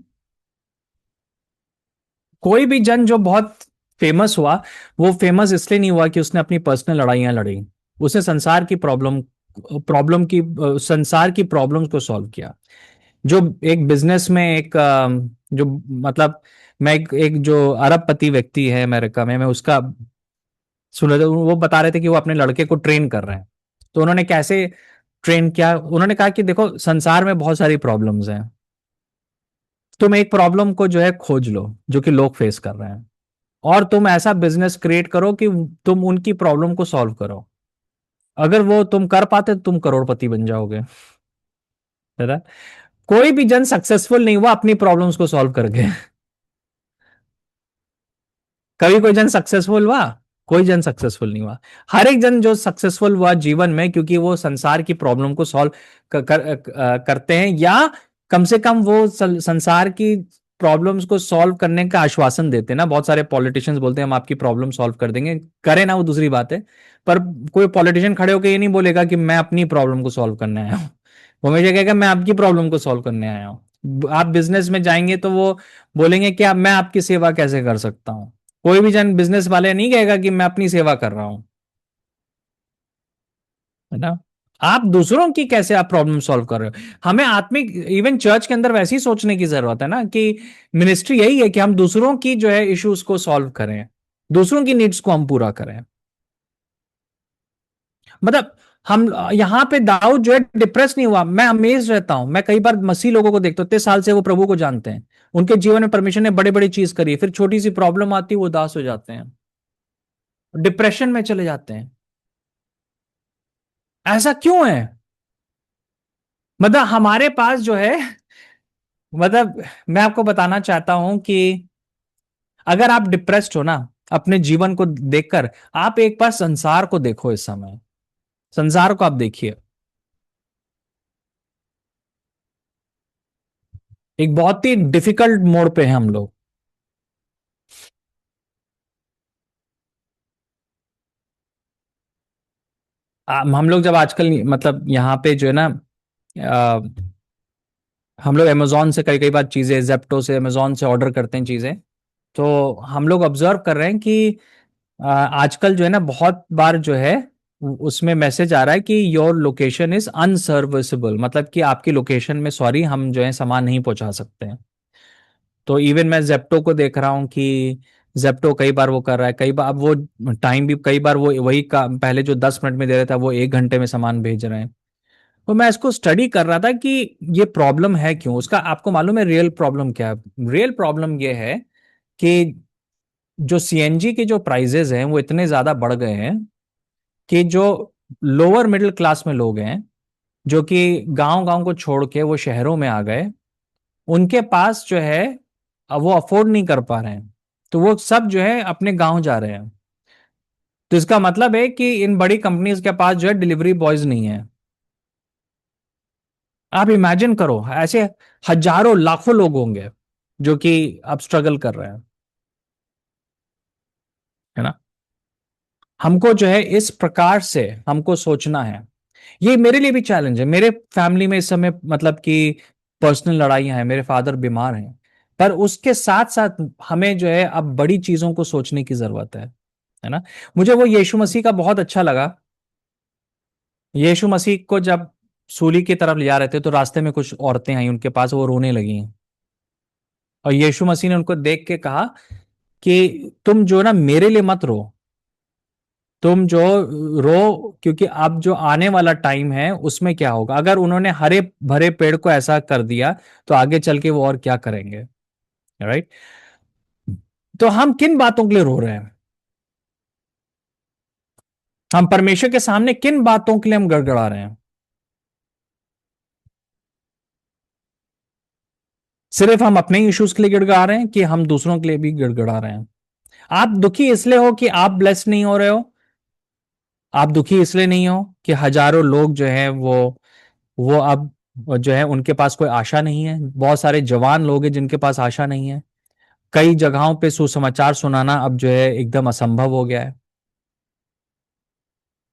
कोई भी जन जो बहुत फेमस हुआ, वो फेमस इसलिए नहीं हुआ कि उसने अपनी पर्सनल लड़ाइयां लड़ी। उसने संसार की प्रॉब्लम की संसार की प्रॉब्लम्स को सॉल्व किया। जो एक बिजनेस में एक जो मतलब मैं एक जो अरबपति व्यक्ति है अमेरिका में, मैं उसका सुन रहे थे, वो बता रहे थे कि वो अपने लड़के को ट्रेन कर रहे हैं। तो उन्होंने कैसे ट्रेन किया? उन्होंने कहा कि देखो, संसार में बहुत सारी प्रॉब्लम्स हैं, तुम एक प्रॉब्लम को जो है खोज लो जो कि लोग फेस कर रहे हैं, और तुम ऐसा बिजनेस क्रिएट करो कि तुम उनकी प्रॉब्लम को सॉल्व करो। अगर वो तुम कर पाते तो तुम करोड़पति बन जाओगे, है ना? कोई भी जन सक्सेसफुल नहीं हुआ अपनी प्रॉब्लम्स को सॉल्व करके। कभी कोई जन सक्सेसफुल हुआ? कोई जन सक्सेसफुल नहीं हुआ। हर एक जन जो सक्सेसफुल हुआ जीवन में, क्योंकि वो संसार की प्रॉब्लम को सॉल्व करते हैं, या कम से कम वो संसार की प्रॉब्लम्स को सॉल्व करने का आश्वासन देते हैं ना, बहुत सारे पॉलिटिशियंस बोलते हैं हम आपकी प्रॉब्लम सॉल्व कर देंगे, करे ना वो दूसरी बात है। पर कोई पॉलिटिशियन खड़े होकर ये नहीं बोलेगा कि मैं अपनी प्रॉब्लम को सॉल्व करने आया हूँ। वो हमेशा कहेगा मैं आपकी प्रॉब्लम को सॉल्व करने आया हूँ। आप बिजनेस में जाएंगे तो वो बोलेंगे कि मैं आपकी सेवा कैसे कर सकता हूँ। कोई भी जन बिजनेस वाले नहीं कहेगा कि मैं अपनी सेवा कर रहा हूँ, है ना। आप दूसरों की कैसे आप प्रॉब्लम सॉल्व कर रहे हो। हमें आत्मिक इवन चर्च के अंदर वैसे ही सोचने की जरूरत है ना, कि मिनिस्ट्री यही है कि हम दूसरों की जो है इश्यूज को सॉल्व करें, दूसरों की नीड्स को हम पूरा करें। मतलब हम यहां पे दाऊद जो है डिप्रेस नहीं हुआ। मैं अमेज रहता हूं, मैं कई बार मसीह लोगों को देखता हूं, इतने साल से वो प्रभु को जानते हैं, उनके जीवन में परमेश्वर ने बड़ी बड़ी चीज करी है, फिर छोटी सी प्रॉब्लम आती है वो उदास हो जाते हैं, डिप्रेशन में चले जाते हैं। ऐसा क्यों है? मतलब हमारे पास जो है, मतलब मैं आपको बताना चाहता हूं कि अगर आप डिप्रेस्ड हो ना अपने जीवन को देखकर, आप एक बार संसार को देखो। इस समय संसार को आप देखिए, एक बहुत ही डिफिकल्ट मोड पे हैं हम लोग। हम लोग जब आजकल मतलब यहाँ पे जो है ना, आ, हम लोग अमेजोन से कई कई बार चीजें, जेप्टो से, अमेजोन से ऑर्डर करते हैं चीजें, तो हम लोग ऑब्जर्व कर रहे हैं कि आजकल जो है ना बहुत बार जो है उसमें मैसेज आ रहा है कि योर लोकेशन इज अनसर्विसेबल, मतलब कि आपकी लोकेशन में सॉरी हम जो है सामान नहीं पहुंचा सकते हैं। तो इवन मैं जेप्टो को देख रहा हूँ कि जेप्टो कई बार वो कर रहा है, कई बार अब वो टाइम भी कई बार वो वही का पहले जो 10 मिनट में दे रहा था वो 1 घंटे में सामान भेज रहे हैं। तो मैं इसको स्टडी कर रहा था कि ये प्रॉब्लम है क्यों, उसका आपको मालूम है रियल प्रॉब्लम क्या है? रियल प्रॉब्लम ये है कि जो सीएनजी के जो प्राइजेस हैं वो इतने ज्यादा बढ़ गए हैं कि जो लोअर मिडिल क्लास में लोग हैं, जो कि गांव गांव को छोड़ के वो शहरों में आ गए, उनके पास जो है अब वो अफोर्ड नहीं कर पा रहे हैं, तो वो सब जो है अपने गांव जा रहे हैं। तो इसका मतलब है कि इन बड़ी कंपनीज के पास जो है डिलीवरी बॉयज नहीं है। आप इमेजिन करो, ऐसे हजारों लाखों लोग होंगे जो कि अब स्ट्रगल कर रहे हैं, है ना। हमको जो है इस प्रकार से हमको सोचना है। ये मेरे लिए भी चैलेंज है, मेरे फैमिली में इस समय मतलब कि पर्सनल लड़ाइयां हैं, मेरे फादर बीमार हैं, पर उसके साथ साथ हमें जो है अब बड़ी चीजों को सोचने की जरूरत है ना। मुझे वो यीशु मसीह का बहुत अच्छा लगा। यीशु मसीह को जब सूली की तरफ ले जा रहे थे तो रास्ते में कुछ औरतें आई उनके पास, वो रोने लगी, और यीशु मसीह ने उनको देख के कहा कि तुम जो ना मेरे लिए मत रो, तुम जो रो क्योंकि अब जो आने वाला टाइम है उसमें क्या होगा। अगर उन्होंने हरे भरे पेड़ को ऐसा कर दिया तो आगे चल के वो और क्या करेंगे, राइट। तो हम किन बातों के लिए रो रहे हैं? हम परमेश्वर के सामने किन बातों के लिए हम गड़गड़ा रहे हैं? सिर्फ हम अपने इश्यूज के लिए गिड़गड़ा रहे हैं कि हम दूसरों के लिए भी गिड़गड़ा रहे हैं? आप दुखी इसलिए हो कि आप ब्लेस नहीं हो रहे हो? आप दुखी इसलिए नहीं हो कि हजारों लोग जो हैं वो अब जो है उनके पास कोई आशा नहीं है? बहुत सारे जवान लोग हैं जिनके पास आशा नहीं है। कई जगहों पे सुसमाचार सुनाना अब जो है एकदम असंभव हो गया है।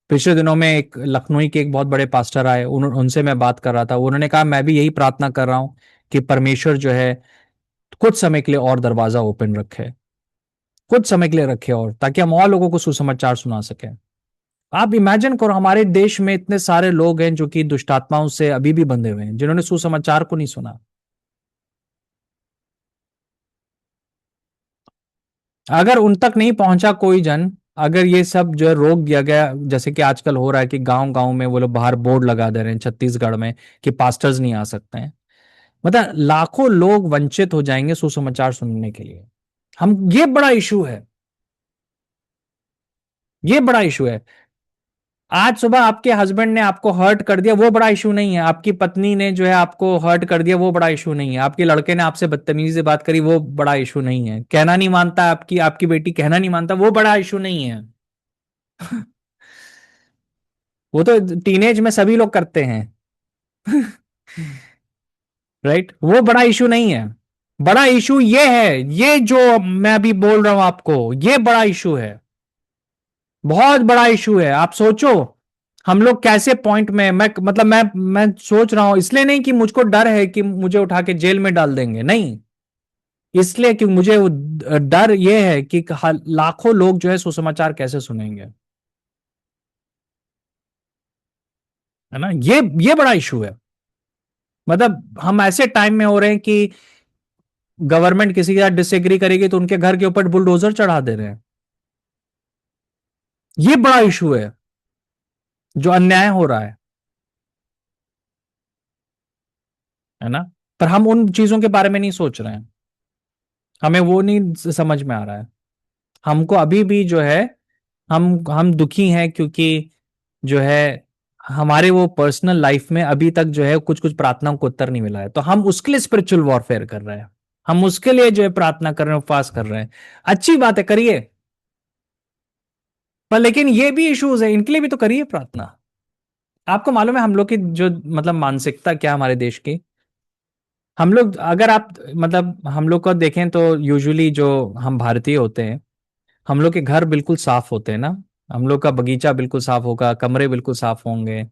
पिछले दिनों में एक लखनऊ के एक बहुत बड़े पास्टर आए, उनसे मैं बात कर रहा था, उन्होंने कहा मैं भी यही प्रार्थना कर रहा हूं कि परमेश्वर जो है कुछ समय के लिए और दरवाजा ओपन रखे, कुछ समय के लिए रखे, और ताकि हम और लोगों को सुसमाचार सुना सकें। आप इमेजिन करो हमारे देश में इतने सारे लोग हैं जो कि दुष्टात्माओं से अभी भी बंधे हुए हैं, जिन्होंने सुसमाचार को नहीं सुना। अगर उन तक नहीं पहुंचा कोई जन, अगर ये सब जो है रोक दिया गया, जैसे कि आजकल हो रहा है कि गांव गांव में वो लोग बाहर बोर्ड लगा दे रहे हैं छत्तीसगढ़ में कि पास्टर्स नहीं आ सकते हैं, मतलब लाखों लोग वंचित हो जाएंगे सुसमाचार सुनने के लिए। हम ये बड़ा इशू है, ये बड़ा इशू है। आज सुबह आपके हस्बैंड ने आपको हर्ट कर दिया, वो बड़ा इशू नहीं है। आपकी पत्नी ने जो है आपको हर्ट कर दिया, वो बड़ा इशू नहीं है। आपके लड़के ने आपसे बदतमीजी से बात करी, वो बड़ा इशू नहीं है। कहना नहीं मानता आपकी आपकी बेटी कहना नहीं मानता, वो बड़ा इशू नहीं है। वो तो टीनेज में सभी लोग करते हैं। राइट, वो बड़ा इशू नहीं है। बड़ा इशू ये है, ये जो मैं अभी बोल रहा हूं आपको, ये बड़ा इशू है, बहुत बड़ा इशू है। आप सोचो हम लोग कैसे पॉइंट में, मैं मतलब मैं सोच रहा हूं, इसलिए नहीं कि मुझको डर है कि मुझे उठा के जेल में डाल देंगे, नहीं, इसलिए कि मुझे डर ये है कि लाखों लोग जो है सुसमाचार कैसे सुनेंगे, है ना। ये बड़ा इशू है। मतलब हम ऐसे टाइम में हो रहे हैं कि गवर्नमेंट किसी के साथ डिसएग्री करेगी तो उनके घर के ऊपर बुलडोजर चढ़ा दे रहे हैं। ये बड़ा इशू है जो अन्याय हो रहा है ना। पर हम उन चीजों के बारे में नहीं सोच रहे हैं, हमें वो नहीं समझ में आ रहा है। हमको अभी भी जो है, हम दुखी हैं क्योंकि जो है हमारे वो पर्सनल लाइफ में अभी तक जो है कुछ कुछ प्रार्थनाओं को उत्तर नहीं मिला है, तो हम उसके लिए स्पिरिचुअल वॉरफेयर कर रहे हैं, हम उसके लिए जो है प्रार्थना कर रहे हैं, उपवास कर रहे हैं। अच्छी बात है, करिए, पर लेकिन ये भी इश्यूज है, इनके लिए भी तो करिए प्रार्थना। आपको मालूम है हम लोग की जो मतलब मानसिकता क्या है हमारे देश की। हम लोग, अगर आप मतलब हम लोग को देखें तो यूजुअली जो हम भारतीय होते हैं, हम लोग के घर बिल्कुल साफ होते हैं ना, हम लोग का बगीचा बिल्कुल साफ होगा, कमरे बिल्कुल साफ होंगे।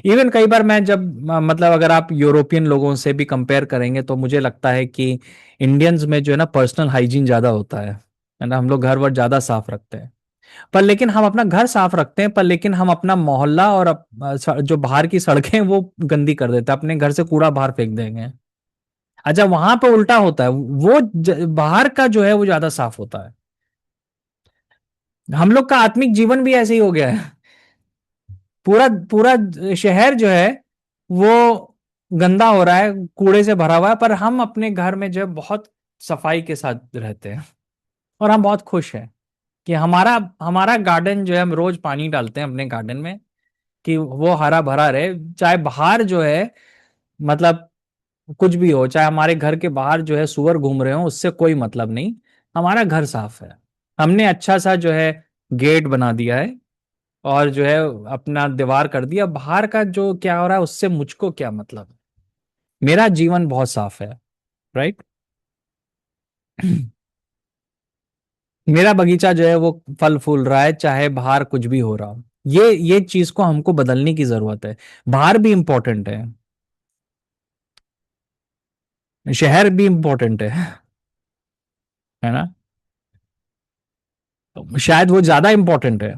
इवन कई बार मैं जब मतलब अगर आप यूरोपियन लोगों से भी कंपेयर करेंगे तो मुझे लगता है कि इंडियंस में जो है ना पर्सनल हाइजीन ज्यादा होता है ना, हम लोग घर वर ज्यादा साफ रखते हैं। पर लेकिन हम अपना घर साफ रखते हैं, पर लेकिन हम अपना मोहल्ला और जो बाहर की सड़कें वो गंदी कर देते हैं, अपने घर से कूड़ा बाहर फेंक देंगे। अच्छा, वहां पे उल्टा होता है, वो बाहर का जो है वो ज्यादा साफ होता है। हम लोग का आत्मिक जीवन भी ऐसे ही हो गया है, पूरा पूरा शहर जो है वो गंदा हो रहा है, कूड़े से भरा हुआ है, पर हम अपने घर में जो है बहुत सफाई के साथ रहते हैं, और हम बहुत खुश हैं कि हमारा हमारा गार्डन जो है, हम रोज पानी डालते हैं अपने गार्डन में कि वो हरा भरा रहे, चाहे बाहर जो है मतलब कुछ भी हो, चाहे हमारे घर के बाहर जो है सुअर घूम रहे हो, उससे कोई मतलब नहीं, हमारा घर साफ है। हमने अच्छा सा जो है गेट बना दिया है, और जो है अपना दीवार कर दिया, बाहर का जो क्या हो रहा है उससे मुझको क्या मतलब है, मेरा जीवन बहुत साफ है, राइट। मेरा बगीचा जो है वो फल फूल रहा है, चाहे बाहर कुछ भी हो रहा हो। ये चीज को हमको बदलने की जरूरत है। बाहर भी इंपॉर्टेंट है, शहर भी इंपॉर्टेंट है ना, तो शायद वो ज्यादा इंपॉर्टेंट है।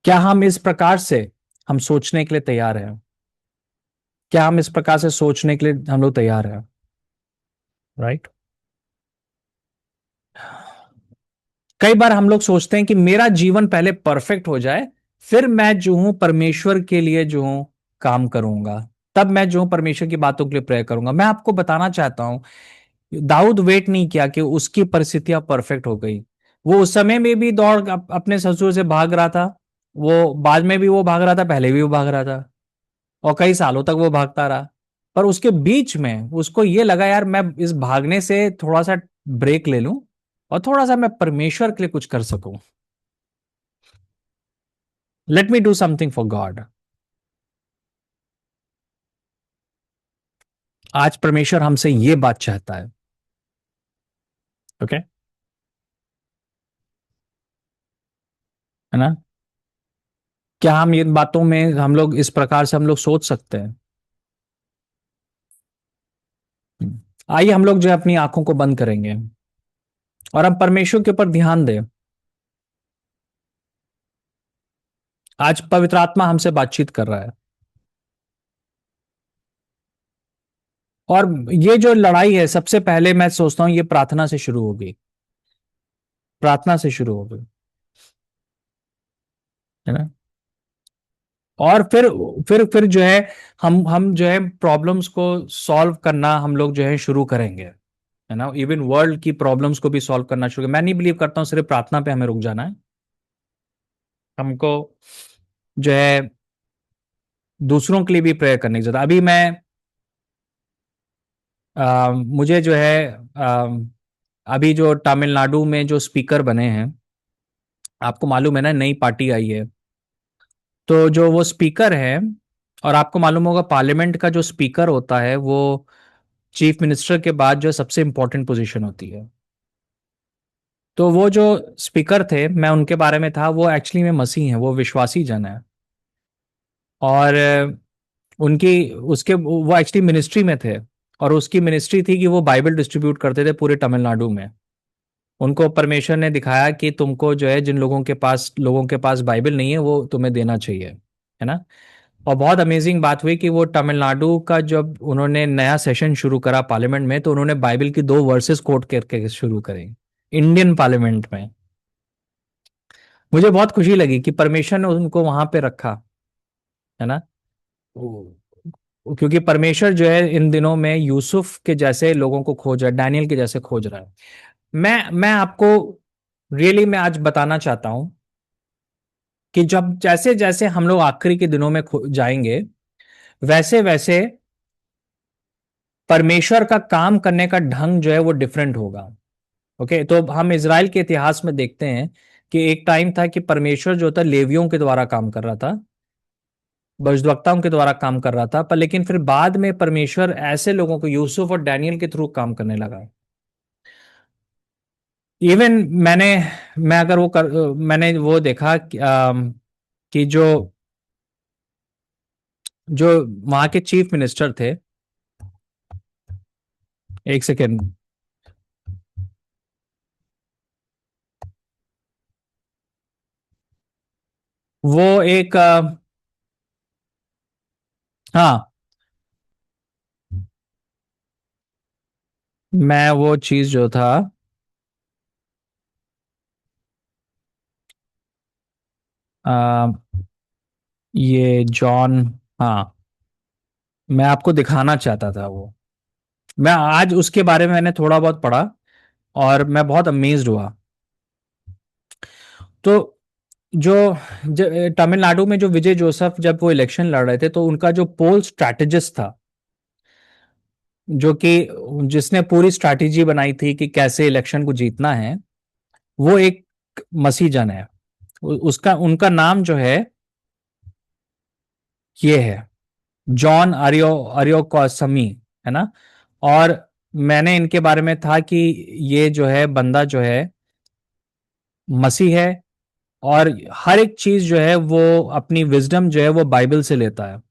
क्या हम इस प्रकार से हम सोचने के लिए तैयार हैं? क्या हम इस प्रकार से सोचने के लिए हम लोग तैयार हैं, राइट? कई बार हम लोग सोचते हैं कि मेरा जीवन पहले परफेक्ट हो जाए, फिर मैं जो हूं परमेश्वर के लिए जो हूं काम करूंगा, तब मैं जो हूं परमेश्वर की बातों के लिए प्रेयर करूंगा। मैं आपको बताना चाहता हूं, दाऊद वेट नहीं किया कि उसकी परिस्थितियां परफेक्ट हो गई। वो उस समय में भी दौड़ अपने ससुर से भाग रहा था, वो बाद में भी वो भाग रहा था, पहले भी वो भाग रहा था, और कई सालों तक वो भागता रहा। पर उसके बीच में उसको ये लगा यार मैं इस भागने से थोड़ा सा ब्रेक ले लूं, और थोड़ा सा मैं परमेश्वर के लिए कुछ कर सकूं, let me do something for God. आज परमेश्वर हमसे ये बात चाहता है, ओके, है ना। क्या हम इन बातों में हम लोग इस प्रकार से हम लोग सोच सकते हैं? आइए हम लोग जो है अपनी आंखों को बंद करेंगे और हम परमेश्वर के ऊपर ध्यान दें। आज पवित्र आत्मा हमसे बातचीत कर रहा है, और ये जो लड़ाई है सबसे पहले मैं सोचता हूं ये प्रार्थना से शुरू होगी, प्रार्थना से शुरू होगी, है ना। और फिर जो है हम जो है प्रॉब्लम्स को सॉल्व करना हम लोग जो है शुरू करेंगे, है ना। इवन वर्ल्ड की प्रॉब्लम्स को भी सॉल्व करना शुरू, मैं नहीं बिलीव करता हूँ सिर्फ प्रार्थना पे हमें रुक जाना है। हमको जो है दूसरों के लिए भी प्रेयर करने की जरूरत। अभी मैं मुझे जो है अभी जो तमिलनाडु में जो स्पीकर बने हैं, आपको मालूम है ना, नई पार्टी आई है, तो जो वो स्पीकर है और आपको मालूम होगा पार्लियामेंट का जो स्पीकर होता है वो चीफ मिनिस्टर के बाद जो सबसे इंपॉर्टेंट पोजीशन होती है। तो वो जो स्पीकर थे, मैं उनके बारे में था, वो एक्चुअली में मसीह हैं, वो विश्वासी जन है। और उनकी उसके वो एक्चुअली मिनिस्ट्री में थे। और उसकी मिनिस्ट्री थी कि वो बाइबल डिस्ट्रीब्यूट करते थे पूरे तमिलनाडु में। उनको परमेश्वर ने दिखाया कि तुमको जो है, जिन लोगों के पास बाइबल नहीं है वो तुम्हें देना चाहिए, है ना। और बहुत अमेजिंग बात हुई कि वो तमिलनाडु का जब उन्होंने नया सेशन शुरू करा पार्लियामेंट में, तो उन्होंने बाइबल की 2 वर्सेस कोट करके शुरू करे इंडियन पार्लियामेंट में। मुझे बहुत खुशी लगी कि परमेश्वर ने उनको वहां पे रखा, है ना। क्योंकि परमेश्वर जो है इन दिनों में यूसुफ के जैसे लोगों को खोज रहा है, डैनियल के जैसे खोज रहा है। मैं आपको रियली मैं आज बताना चाहता हूं कि जब जैसे जैसे हम लोग आखिरी के दिनों में जाएंगे, वैसे वैसे परमेश्वर का काम करने का ढंग जो है वो डिफरेंट होगा। ओके, तो हम इज़राइल के इतिहास में देखते हैं कि एक टाइम था कि परमेश्वर जो था लेवियों के द्वारा काम कर रहा था, भविष्यद्वक्ताओं के द्वारा काम कर रहा था, पर लेकिन फिर बाद में परमेश्वर ऐसे लोगों को यूसुफ और डैनियल के थ्रू काम करने लगा। इवन मैं अगर मैंने वो देखा कि जो जो वहां के चीफ मिनिस्टर थे, एक सेकेंड, वो एक हाँ, मैं वो चीज जो था, आ, ये जॉन, हाँ, मैं आपको दिखाना चाहता था वो। मैं आज उसके बारे में मैंने थोड़ा बहुत पढ़ा और मैं बहुत अमेज्ड हुआ। तो जो तमिलनाडु में जो विजय जोसेफ जब वो इलेक्शन लड़ रहे थे, तो उनका जो पोल स्ट्रैटेजिस्ट था, जो कि जिसने पूरी स्ट्रैटेजी बनाई थी कि कैसे इलेक्शन को जीतना है, वो एक मसीह जन है। उसका उनका नाम जो है ये है जॉन अरियोकोसमी, है ना। और मैंने इनके बारे में था कि ये जो है बंदा जो है मसीह है, और हर एक चीज जो है वो अपनी विजडम जो है वो बाइबल से लेता है।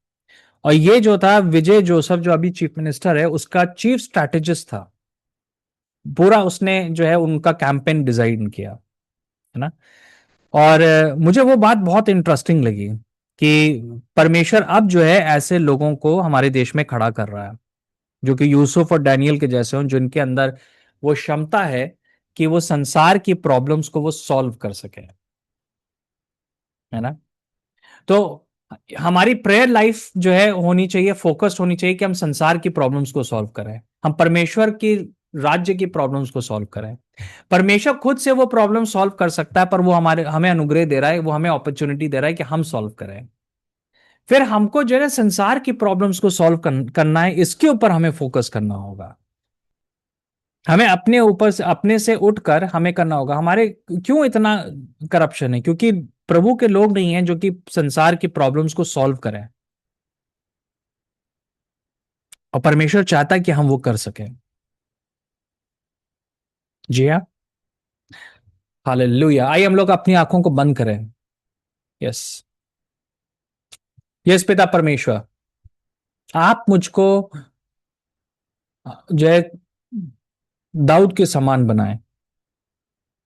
और ये जो था विजय जोसेफ जो अभी चीफ मिनिस्टर है, उसका चीफ स्ट्रैटेजिस्ट था। पूरा उसने जो है उनका कैंपेन डिजाइन किया, है ना। और मुझे वो बात बहुत इंटरेस्टिंग लगी कि परमेश्वर अब जो है ऐसे लोगों को हमारे देश में खड़ा कर रहा है, जो कि यूसुफ और डैनियल के जैसे हों, जिनके अंदर वो क्षमता है कि वो संसार की प्रॉब्लम्स को वो सॉल्व कर सके, है ना। तो हमारी प्रेयर लाइफ जो है होनी चाहिए, फोकस्ड होनी चाहिए कि हम संसार की प्रॉब्लम्स को सॉल्व करें, हम परमेश्वर की राज्य की प्रॉब्लम्स को सॉल्व करें। परमेश्वर खुद से वो प्रॉब्लम सॉल्व कर सकता है, पर वो हमें अनुग्रह दे रहा है, वो हमें अपॉर्चुनिटी दे रहा है कि हम सॉल्व करें। फिर हमको जो है संसार की प्रॉब्लम्स को सॉल्व करना है, इसके ऊपर हमें फोकस करना होगा। हमें अपने ऊपर से, अपने से उठकर हमें करना होगा। हमारे क्यों इतना करप्शन है? क्योंकि प्रभु के लोग नहीं हैं जो कि संसार की प्रॉब्लम्स को सॉल्व करें, और परमेश्वर चाहता है कि हम वो कर सकें। जी हाँ, हालेलुया। आइए हम लोग अपनी आंखों को बंद करें। यस, यस पिता परमेश्वर, आप मुझको जो है दाऊद के समान बनाएं,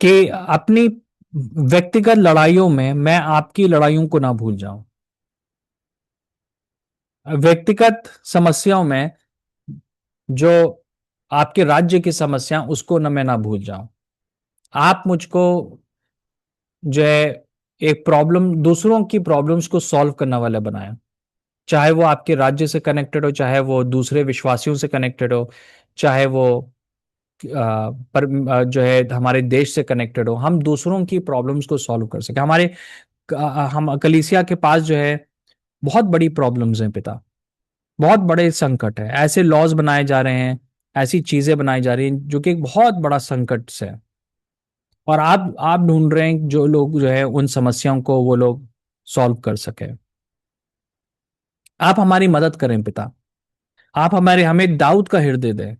कि अपनी व्यक्तिगत लड़ाइयों में मैं आपकी लड़ाइयों को ना भूल जाऊं, व्यक्तिगत समस्याओं में जो आपके राज्य की समस्या, उसको न मैं ना भूल जाऊं। आप मुझको जो है एक प्रॉब्लम, दूसरों की प्रॉब्लम्स को सॉल्व करने वाला बनाएं, चाहे वो आपके राज्य से कनेक्टेड हो, चाहे वो दूसरे विश्वासियों से कनेक्टेड हो, चाहे वो जो है हमारे देश से कनेक्टेड हो। हम दूसरों की प्रॉब्लम्स को सॉल्व कर सके। हम कलीसिया के पास जो है बहुत बड़ी प्रॉब्लम्स हैं पिता, बहुत बड़े संकट है, ऐसे लॉज बनाए जा रहे हैं, ऐसी चीजें बनाई जा रही हैं जो कि एक बहुत बड़ा संकट से है। और आप ढूंढ रहे हैं जो लोग जो है उन समस्याओं को वो लोग सॉल्व कर सके। आप हमारी मदद करें पिता। आप हमारे हमें दाऊद का हृदय दें,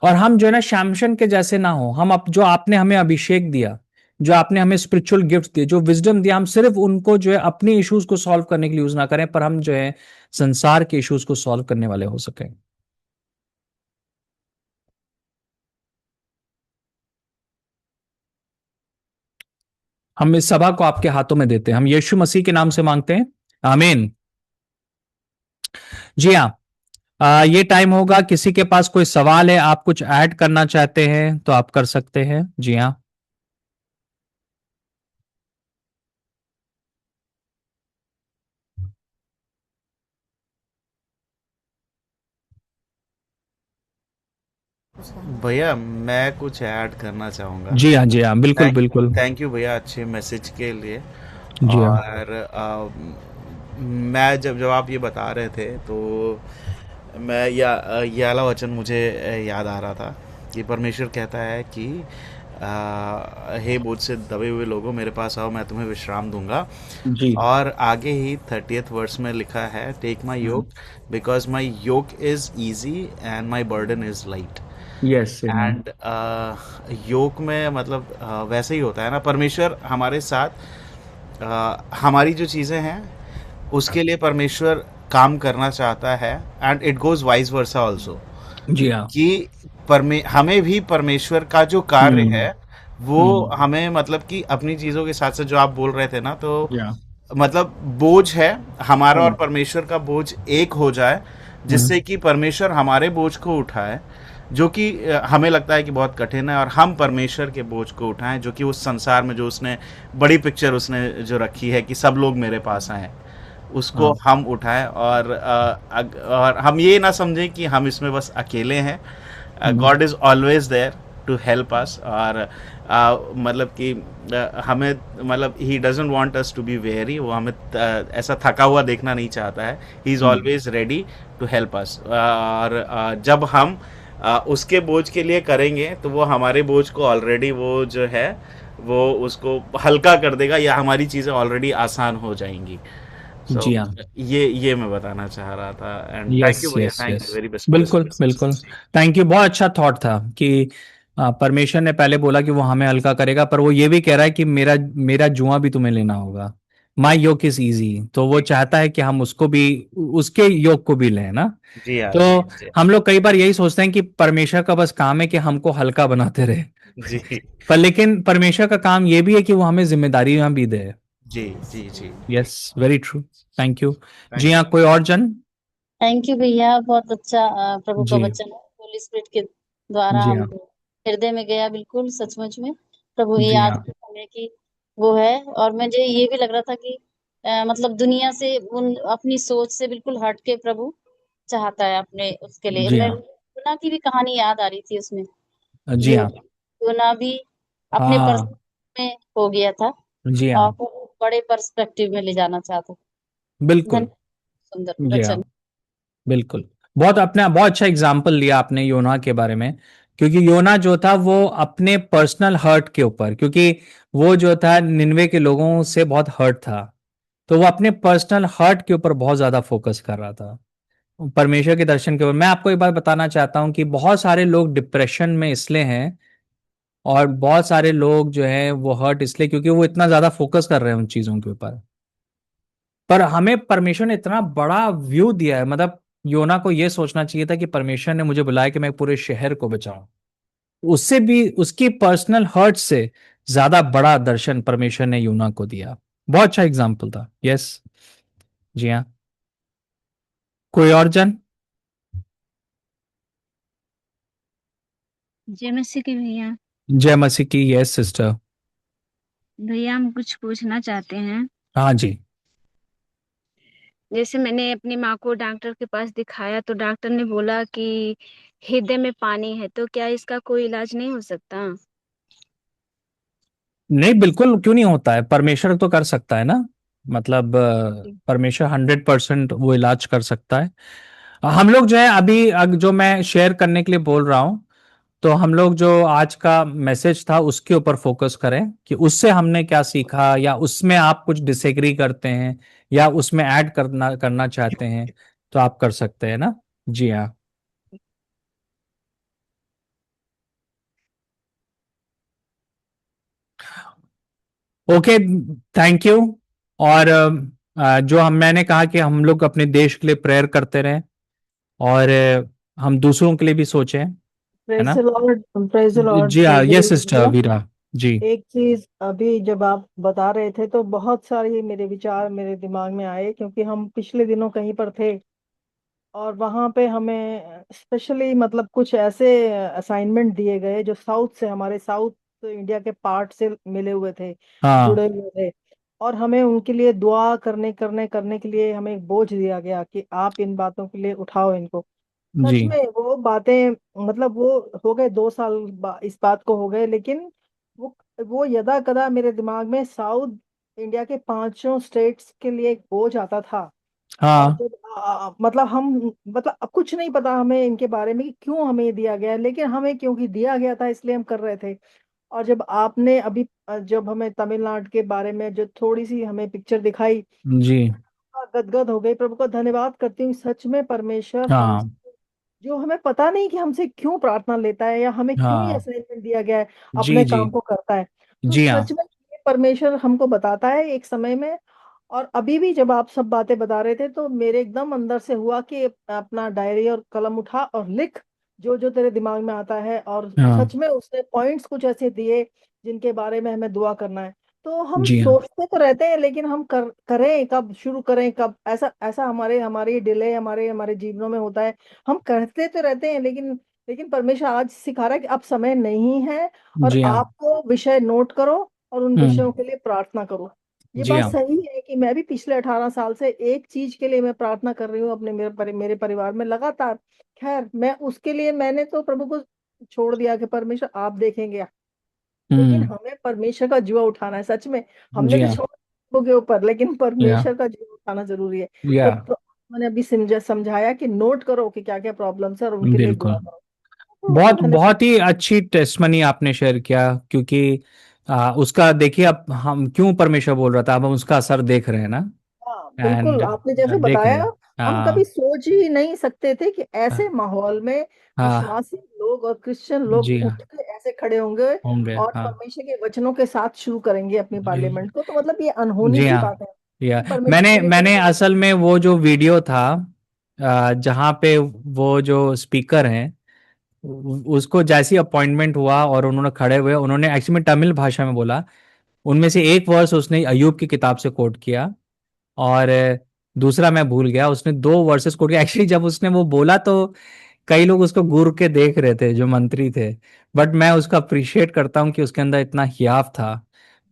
और हम जो है ना शैमशन के जैसे ना हो। हम जो आपने हमें अभिषेक दिया, जो आपने हमें स्पिरिचुअल गिफ्ट दिए, जो विजडम दिया, हम सिर्फ उनको जो है अपने इश्यूज को सॉल्व करने के लिए यूज ना करें, पर हम जो है संसार के इश्यूज को सॉल्व करने वाले हो सके। हम इस सभा को आपके हाथों में देते हैं, हम यीशु मसीह के नाम से मांगते हैं, आमीन। जी हाँ, ये टाइम होगा, किसी के पास कोई सवाल है, आप कुछ ऐड करना चाहते हैं तो आप कर सकते हैं। जी हाँ। भैया मैं कुछ ऐड करना चाहूँगा। जी हाँ, जी हाँ, बिल्कुल थैंक बिल्कुल। थैंक यू भैया अच्छे मैसेज के लिए। जी हाँ। और मैं जब जब आप ये बता रहे थे तो मैं ये वाला वचन मुझे याद आ रहा था कि परमेश्वर कहता है कि हे बोझ से दबे हुए लोगों मेरे पास आओ, मैं तुम्हें विश्राम दूंगा। जी। और आगे ही 30th वर्स में लिखा है, take my yoke because my yoke is easy and my burden is light. Yes man. And योग में मतलब वैसे ही होता है ना, परमेश्वर हमारे साथ हमारी जो चीज़ें हैं उसके लिए परमेश्वर काम करना चाहता है। And it goes vice versa also, जी हाँ। कि हमें भी परमेश्वर का जो कार्य हम्म। है वो हम्म। हमें मतलब कि अपनी चीज़ों के साथ साथ जो आप बोल रहे थे ना, तो या। मतलब बोझ है हमारा और हम्म। परमेश्वर का बोझ एक हो जाए, हम्म। जिससे कि परमेश्वर हमारे बोझ को उठाए जो कि हमें लगता है कि बहुत कठिन है, और हम परमेश्वर के बोझ को उठाएं जो कि उस संसार में जो उसने बड़ी पिक्चर उसने जो रखी है कि सब लोग मेरे पास आए, उसको हाँ। हम उठाएं। और और हम ये ना समझें कि हम इसमें बस अकेले हैं। Hmm. God is always there to help us. और मतलब कि हमें मतलब ही doesn't want us to be very, वो हमें ऐसा थका हुआ देखना नहीं चाहता है। He is hmm. Always ready to help us. और जब हम उसके बोझ के लिए करेंगे तो वो हमारे बोझ को ऑलरेडी वो जो है वो उसको हल्का कर देगा, या हमारी चीज़ें ऑलरेडी आसान हो जाएंगी। सो जी हाँ। ये मैं बताना चाह रहा था। एंड थैंक यू यस भैया, yes thank yes. You very best best बिल्कुल मैसेज। बिल्कुल। थैंक यू, बहुत अच्छा थॉट था कि परमेश्वर ने पहले बोला कि वो हमें हल्का करेगा, पर वो ये भी कह रहा है कि मेरा मेरा जुआ भी तुम्हें लेना होगा। माई योक इज इजी, तो वो चाहता है कि हम उसको भी, उसके योग को भी लें ना। जी हाँ, तो जी हाँ, जी हम लोग कई बार यही सोचते हैं कि परमेश्वर का बस काम है कि हमको हल्का बनाते रहे, हाँ, जी पर लेकिन परमेश्वर का काम ये भी है कि वो हमें जिम्मेदारियां भी दे। जी जी जी। Yes, very true. Thank you. जी थैंक हाँ, यू। कोई और जन। थैंक यू भैया, बहुत अच्छा प्रभु का जी। वचन होली स्पिरिट के द्वारा जी हाँ। हमको हृदय में गया, बिल्कुल सचमुच में प्रभु ही जी आज हाँ। के समय की वो है। और मुझे ये भी लग रहा था कि मतलब दुनिया से उन अपनी सोच से बिल्कुल हट के प्रभु चाहता है अपने उसके लिए। जी हाँ। योना की भी कहानी याद आ रही थी उसमें। जी हाँ। योना भी अपने हाँ। पर्सपेक्टिव में हो गया था जी और हाँ। प्रभु बड़े पर्सपेक्टिव में ले जाना चाहता था। बिल्कुल। धन्य, सुंदर जी हाँ। वचन। बिल्कुल। बहुत अपने बहुत अच्छा एग्जाम्पल लिया आपने योना के बारे में, क्योंकि योना जो था वो अपने पर्सनल हर्ट के ऊपर, क्योंकि वो जो था निन्वे के लोगों से बहुत हर्ट था, तो वो अपने पर्सनल हर्ट के ऊपर बहुत ज्यादा फोकस कर रहा था, परमेश्वर के दर्शन के ऊपर। मैं आपको एक बात बताना चाहता हूँ कि बहुत सारे लोग डिप्रेशन में इसलिए हैं, और बहुत सारे लोग जो है वो हर्ट इसलिए क्योंकि वो इतना ज्यादा फोकस कर रहे हैं उन चीजों के ऊपर। पर हमें परमेश्वर ने इतना बड़ा व्यू दिया है, मतलब योना को ये सोचना चाहिए था कि परमेश्वर ने मुझे बुलाया कि मैं पूरे शहर को बचाऊं। उससे भी, उसकी पर्सनल हर्ट से ज्यादा बड़ा दर्शन परमेश्वर ने योना को दिया। बहुत अच्छा एग्जाम्पल था। यस। जी हाँ, कोई और जन। जय मसीह की भैया। जय मसीह की। Yes sister. भैया हम कुछ पूछना चाहते हैं। हाँ जी। जैसे मैंने अपनी माँ को डॉक्टर के पास दिखाया तो डॉक्टर ने बोला कि हृदय में पानी है, तो क्या इसका कोई इलाज नहीं हो सकता? नहीं, बिल्कुल क्यों नहीं होता है, परमेश्वर तो कर सकता है ना। मतलब परमेश्वर 100% वो इलाज कर सकता है। हम लोग जो है अभी जो मैं शेयर करने के लिए बोल रहा हूँ, तो हम लोग जो आज का मैसेज था उसके ऊपर फोकस करें कि उससे हमने क्या सीखा, या उसमें आप कुछ डिसएग्री करते हैं या उसमें ऐड करना करना चाहते हैं तो आप कर सकते हैं ना। जी हाँ। Okay, thank you. और जो मैंने कहा कि हम लोग अपने देश के लिए प्रेयर करते रहें, और हम दूसरों के लिए भी सोचें, है प्रेज ना। The Lord, praise the Lord जी हाँ, यस सिस्टर भैया। वीरा। जी। एक चीज अभी जब आप बता रहे थे तो बहुत सारी मेरे विचार मेरे दिमाग में आए, क्योंकि हम पिछले दिनों कहीं पर थे और वहां पे हमें स्पेशली मतलब कुछ ऐसे असाइनमेंट दिए गए जो साउथ से, हमारे साउथ इंडिया के पार्ट से मिले हुए थे, हाँ जुड़े हुए थे। और हमें उनके लिए दुआ करने करने करने के लिए हमें एक बोझ दिया गया कि आप इन बातों के लिए उठाओ इनको। जी सच में वो बातें, मतलब वो हो गए 2 साल इस बात को हो गए, लेकिन वो यदा कदा मेरे दिमाग में साउथ इंडिया के 5 स्टेट्स के लिए एक बोझ आता था। और हाँ। जब मतलब हम, मतलब अब कुछ नहीं पता हमें इनके बारे में कि क्यों हमें ये दिया गया है, लेकिन हमें क्योंकि दिया गया था इसलिए हम कर रहे थे। और जब आपने अभी जब हमें तमिलनाडु के बारे में जो थोड़ी सी हमें पिक्चर दिखाई, जी गदगद हो गई। प्रभु का धन्यवाद करती हूँ, सच में परमेश्वर हम, हाँ जो हमें पता नहीं कि हमसे क्यों प्रार्थना लेता है या हमें क्यों ये हाँ। असाइनमेंट दिया गया है, जी अपने जी। काम को करता है। तो जी हाँ। सच में ये परमेश्वर हमको बताता है एक समय में। और अभी भी जब आप सब बातें बता रहे थे तो मेरे एकदम अंदर से हुआ कि अपना डायरी और कलम उठा और लिख जो जो तेरे दिमाग में आता है। और हाँ। सच में उसने पॉइंट्स कुछ ऐसे दिए जिनके बारे में हमें दुआ करना है। तो हम जी हाँ। सोचते तो रहते हैं, लेकिन हम करें कब, शुरू करें कब, ऐसा ऐसा हमारे हमारे डिले हमारे हमारे जीवनों में होता है। हम करते तो रहते हैं, लेकिन परमेश्वर आज सिखा रहा है कि अब समय नहीं है। और जी हाँ। आपको विषय नोट करो और उन विषयों हम्म। के लिए प्रार्थना करो। ये जी बात हाँ। सही है कि मैं भी पिछले 18 साल से एक चीज के लिए मैं प्रार्थना कर रही हूँ अपने मेरे परिवार में लगातार। खैर, मैं उसके लिए मैंने तो प्रभु को छोड़ दिया कि परमेश्वर आप देखेंगे। लेकिन हम्म। हमें परमेश्वर का जुआ उठाना है सच में। हमने जी तो हाँ। छोड़ प्रभु के ऊपर, लेकिन या परमेश्वर का जुआ उठाना जरूरी है। या तो मैंने अभी समझाया कि नोट करो कि क्या क्या प्रॉब्लम्स है और उनके लिए बिल्कुल। दुआ करो। तो उसका बहुत धन्यवाद। बहुत ही अच्छी टेस्टमनी आपने शेयर किया, क्योंकि उसका देखिए, अब हम क्यों परमेश्वर बोल रहा था, अब हम उसका असर देख रहे हैं ना। हाँ बिल्कुल, एंड आपने जैसे देख रहे बताया, हैं। हम कभी हाँ सोच ही नहीं सकते थे कि ऐसे माहौल में हाँ। विश्वासी लोग और क्रिश्चियन लोग जी हाँ। उठ के ऐसे खड़े होंगे होंगे और हाँ। परमेश्वर के वचनों के साथ शुरू करेंगे अपनी जी पार्लियामेंट को। तो मतलब ये अनहोनी जी सी हाँ। बात है या कि परमेश्वर मैंने के लिए कोई मैंने नहीं। असल में वो जो वीडियो था, जहाँ पे वो जो स्पीकर हैं, उसको जैसी अपॉइंटमेंट हुआ और उन्होंने खड़े हुए, उन्होंने एक्चुअली में तमिल भाषा में बोला। उनमें से एक वर्स उसने अयूब की किताब से कोट किया, और दूसरा मैं भूल गया, उसने 2 वर्सेस कोट किया। एक्चुअली जब उसने वो बोला तो कई लोग उसको घूर के देख रहे थे जो मंत्री थे, बट मैं उसको अप्रिशिएट करता हूँ कि उसके अंदर इतना हियाव था।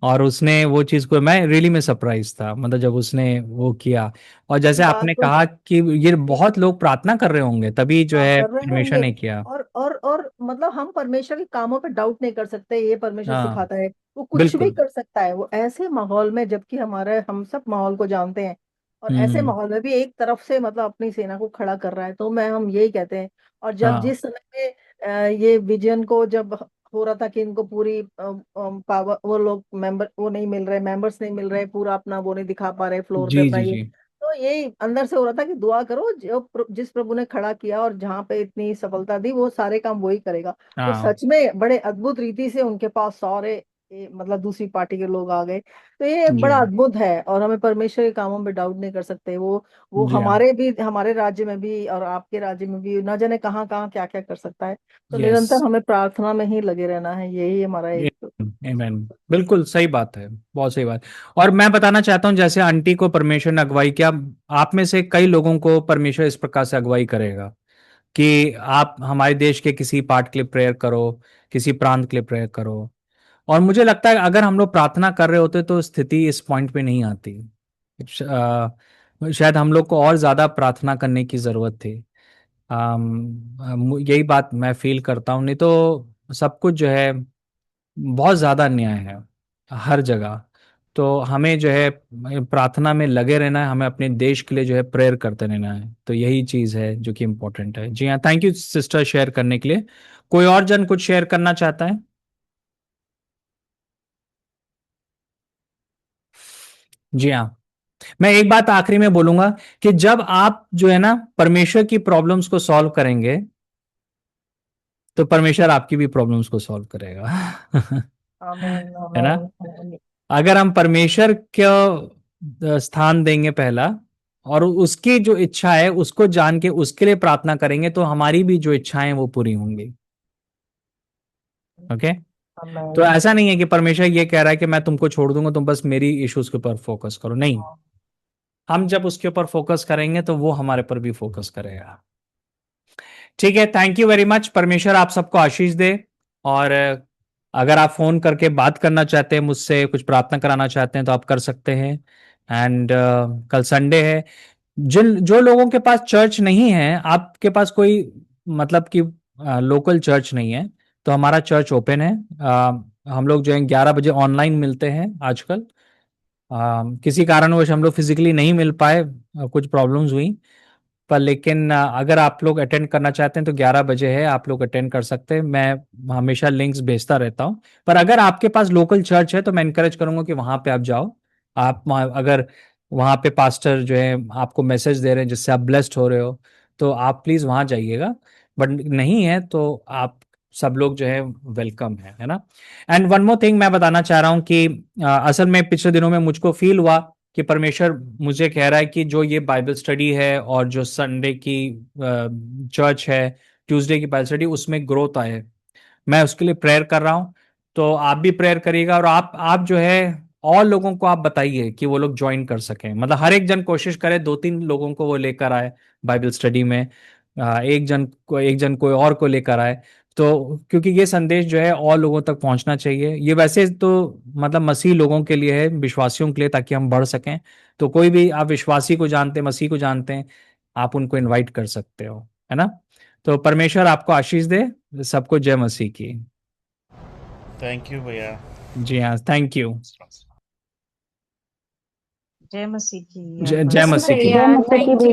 और उसने वो चीज़ को, मैं रियली में सरप्राइज था, मतलब जब उसने वो किया। और जैसे बात आपने तो कहा कि ये कि बहुत लोग प्रार्थना कर रहे होंगे तभी जो हाँ है कर रहे परमेश्वर होंगे। ने किया। और मतलब हम परमेश्वर के कामों पे डाउट नहीं कर सकते, ये परमेश्वर हाँ सिखाता है। वो कुछ भी बिल्कुल। कर सकता है वो ऐसे माहौल में, जबकि हमारे हम सब माहौल को जानते हैं। और ऐसे हम्म। माहौल में भी एक तरफ से मतलब अपनी सेना को खड़ा कर रहा है, तो मैं हम यही कहते हैं। और जब हाँ जिस समय में ये विजन को जब हो रहा था कि इनको पूरी पावर, वो लोग मेंबर वो नहीं मिल रहे, मेंबर्स नहीं मिल रहे, पूरा अपना वो नहीं दिखा पा रहे फ्लोर पे जी अपना जी ये। जी। तो यही अंदर से हो रहा था कि दुआ करो, जो जिस प्रभु ने खड़ा किया और जहाँ पे इतनी सफलता दी वो सारे काम वही करेगा। तो हाँ। सच में बड़े अद्भुत रीति से उनके पास सारे मतलब दूसरी पार्टी के लोग आ गए। तो ये जी बड़ा हाँ। अद्भुत है और हमें परमेश्वर के कामों में डाउट नहीं कर सकते। वो जी हाँ। हमारे भी, हमारे राज्य में भी और आपके राज्य में भी ना जाने कहाँ कहाँ क्या क्या कर सकता है। तो यस। निरंतर हमें प्रार्थना में ही लगे रहना है, यही हमारा एक। आमेन। बिल्कुल सही बात है, बहुत सही बात। और मैं बताना चाहता हूँ, जैसे आंटी को परमेश्वर ने अगुवाई किया, आप में से कई लोगों को परमेश्वर इस प्रकार से अगुवाई करेगा कि आप हमारे देश के किसी पार्ट के लिए प्रेयर करो, किसी प्रांत के लिए प्रेयर करो। और मुझे लगता है अगर हम लोग प्रार्थना कर रहे होते तो स्थिति इस पॉइंट पे नहीं आती। शायद हम लोग को और ज्यादा प्रार्थना करने की जरूरत थी। यही बात मैं फील करता हूँ, नहीं तो सब कुछ जो है बहुत ज्यादा अन्याय है हर जगह। तो हमें जो है प्रार्थना में लगे रहना है, हमें अपने देश के लिए जो है प्रेयर करते रहना है। तो यही चीज है जो कि इम्पोर्टेंट है। जी हाँ, थैंक यू सिस्टर शेयर करने के लिए। कोई और जन कुछ शेयर करना चाहता है? जी हाँ, मैं एक बात आखिरी में बोलूंगा कि जब आप जो है ना परमेश्वर की प्रॉब्लम्स को सॉल्व करेंगे तो परमेश्वर आपकी भी प्रॉब्लम्स को सॉल्व करेगा। आमीन है ना? आमीन। अगर हम परमेश्वर को स्थान देंगे पहला, और उसकी जो इच्छा है उसको जान के उसके लिए प्रार्थना करेंगे, तो हमारी भी जो इच्छाएं वो पूरी होंगी। ओके? तो आमीन। ऐसा नहीं है कि परमेश्वर ये कह रहा है कि मैं तुमको छोड़ दूंगा, तुम बस मेरी इश्यूज के ऊपर फोकस करो। नहीं, हम जब उसके ऊपर फोकस करेंगे तो वो हमारे पर भी फोकस करेगा। ठीक है, थैंक यू वेरी मच। परमेश्वर आप सबको आशीष दे। और अगर आप फोन करके बात करना चाहते हैं मुझसे, कुछ प्रार्थना कराना चाहते हैं, तो आप कर सकते हैं। एंड कल संडे है। जिन जो लोगों के पास चर्च नहीं है, आपके पास कोई मतलब कि लोकल चर्च नहीं है, तो हमारा चर्च ओपन है। हम लोग जो है 11 बजे ऑनलाइन मिलते हैं आजकल। किसी कारणवश हम लोग फिजिकली नहीं मिल पाए, कुछ प्रॉब्लम्स हुई। पर लेकिन अगर आप लोग अटेंड करना चाहते हैं तो 11 बजे है, आप लोग अटेंड कर सकते हैं। मैं हमेशा लिंक्स भेजता रहता हूँ। पर अगर आपके पास लोकल चर्च है तो मैं इनकरेज करूंगा कि वहां पे आप जाओ। अगर वहां पे पास्टर जो है आपको मैसेज दे रहे हैं जिससे आप ब्लेस्ड हो रहे हो, तो आप प्लीज वहां जाइएगा। बट नहीं है तो आप सब लोग जो है वेलकम है ना? एंड वन मोर थिंग मैं बताना चाह रहा हूँ कि असल में पिछले दिनों में मुझको फील हुआ कि परमेश्वर मुझे कह रहा है कि जो ये बाइबल स्टडी है और जो संडे की चर्च है, ट्यूसडे की बाइबल स्टडी, उसमें ग्रोथ आए। मैं उसके लिए प्रेयर कर रहा हूँ। तो आप भी प्रेयर करिएगा, और आप जो है और लोगों को आप बताइए कि वो लोग ज्वाइन कर सकें। मतलब हर एक जन कोशिश करे 2-3 लोगों को वो लेकर आए बाइबल स्टडी में। एक जन कोई और को लेकर आए। तो क्योंकि ये संदेश जो है और लोगों तक पहुंचना चाहिए। ये वैसे तो मतलब मसीह लोगों के लिए है, विश्वासियों के लिए, ताकि हम बढ़ सकें। तो कोई भी आप विश्वासी को जानते हैं, मसीह को जानते हैं, आप उनको इनवाइट कर सकते हो। है ना? तो परमेश्वर आपको आशीष दे। सबको जय मसीह की। थैंक यू भैया। जी हाँ, थैंक यू। जय मसीह की जय आपका जय भी मसीह की। भैया, थैंक यू।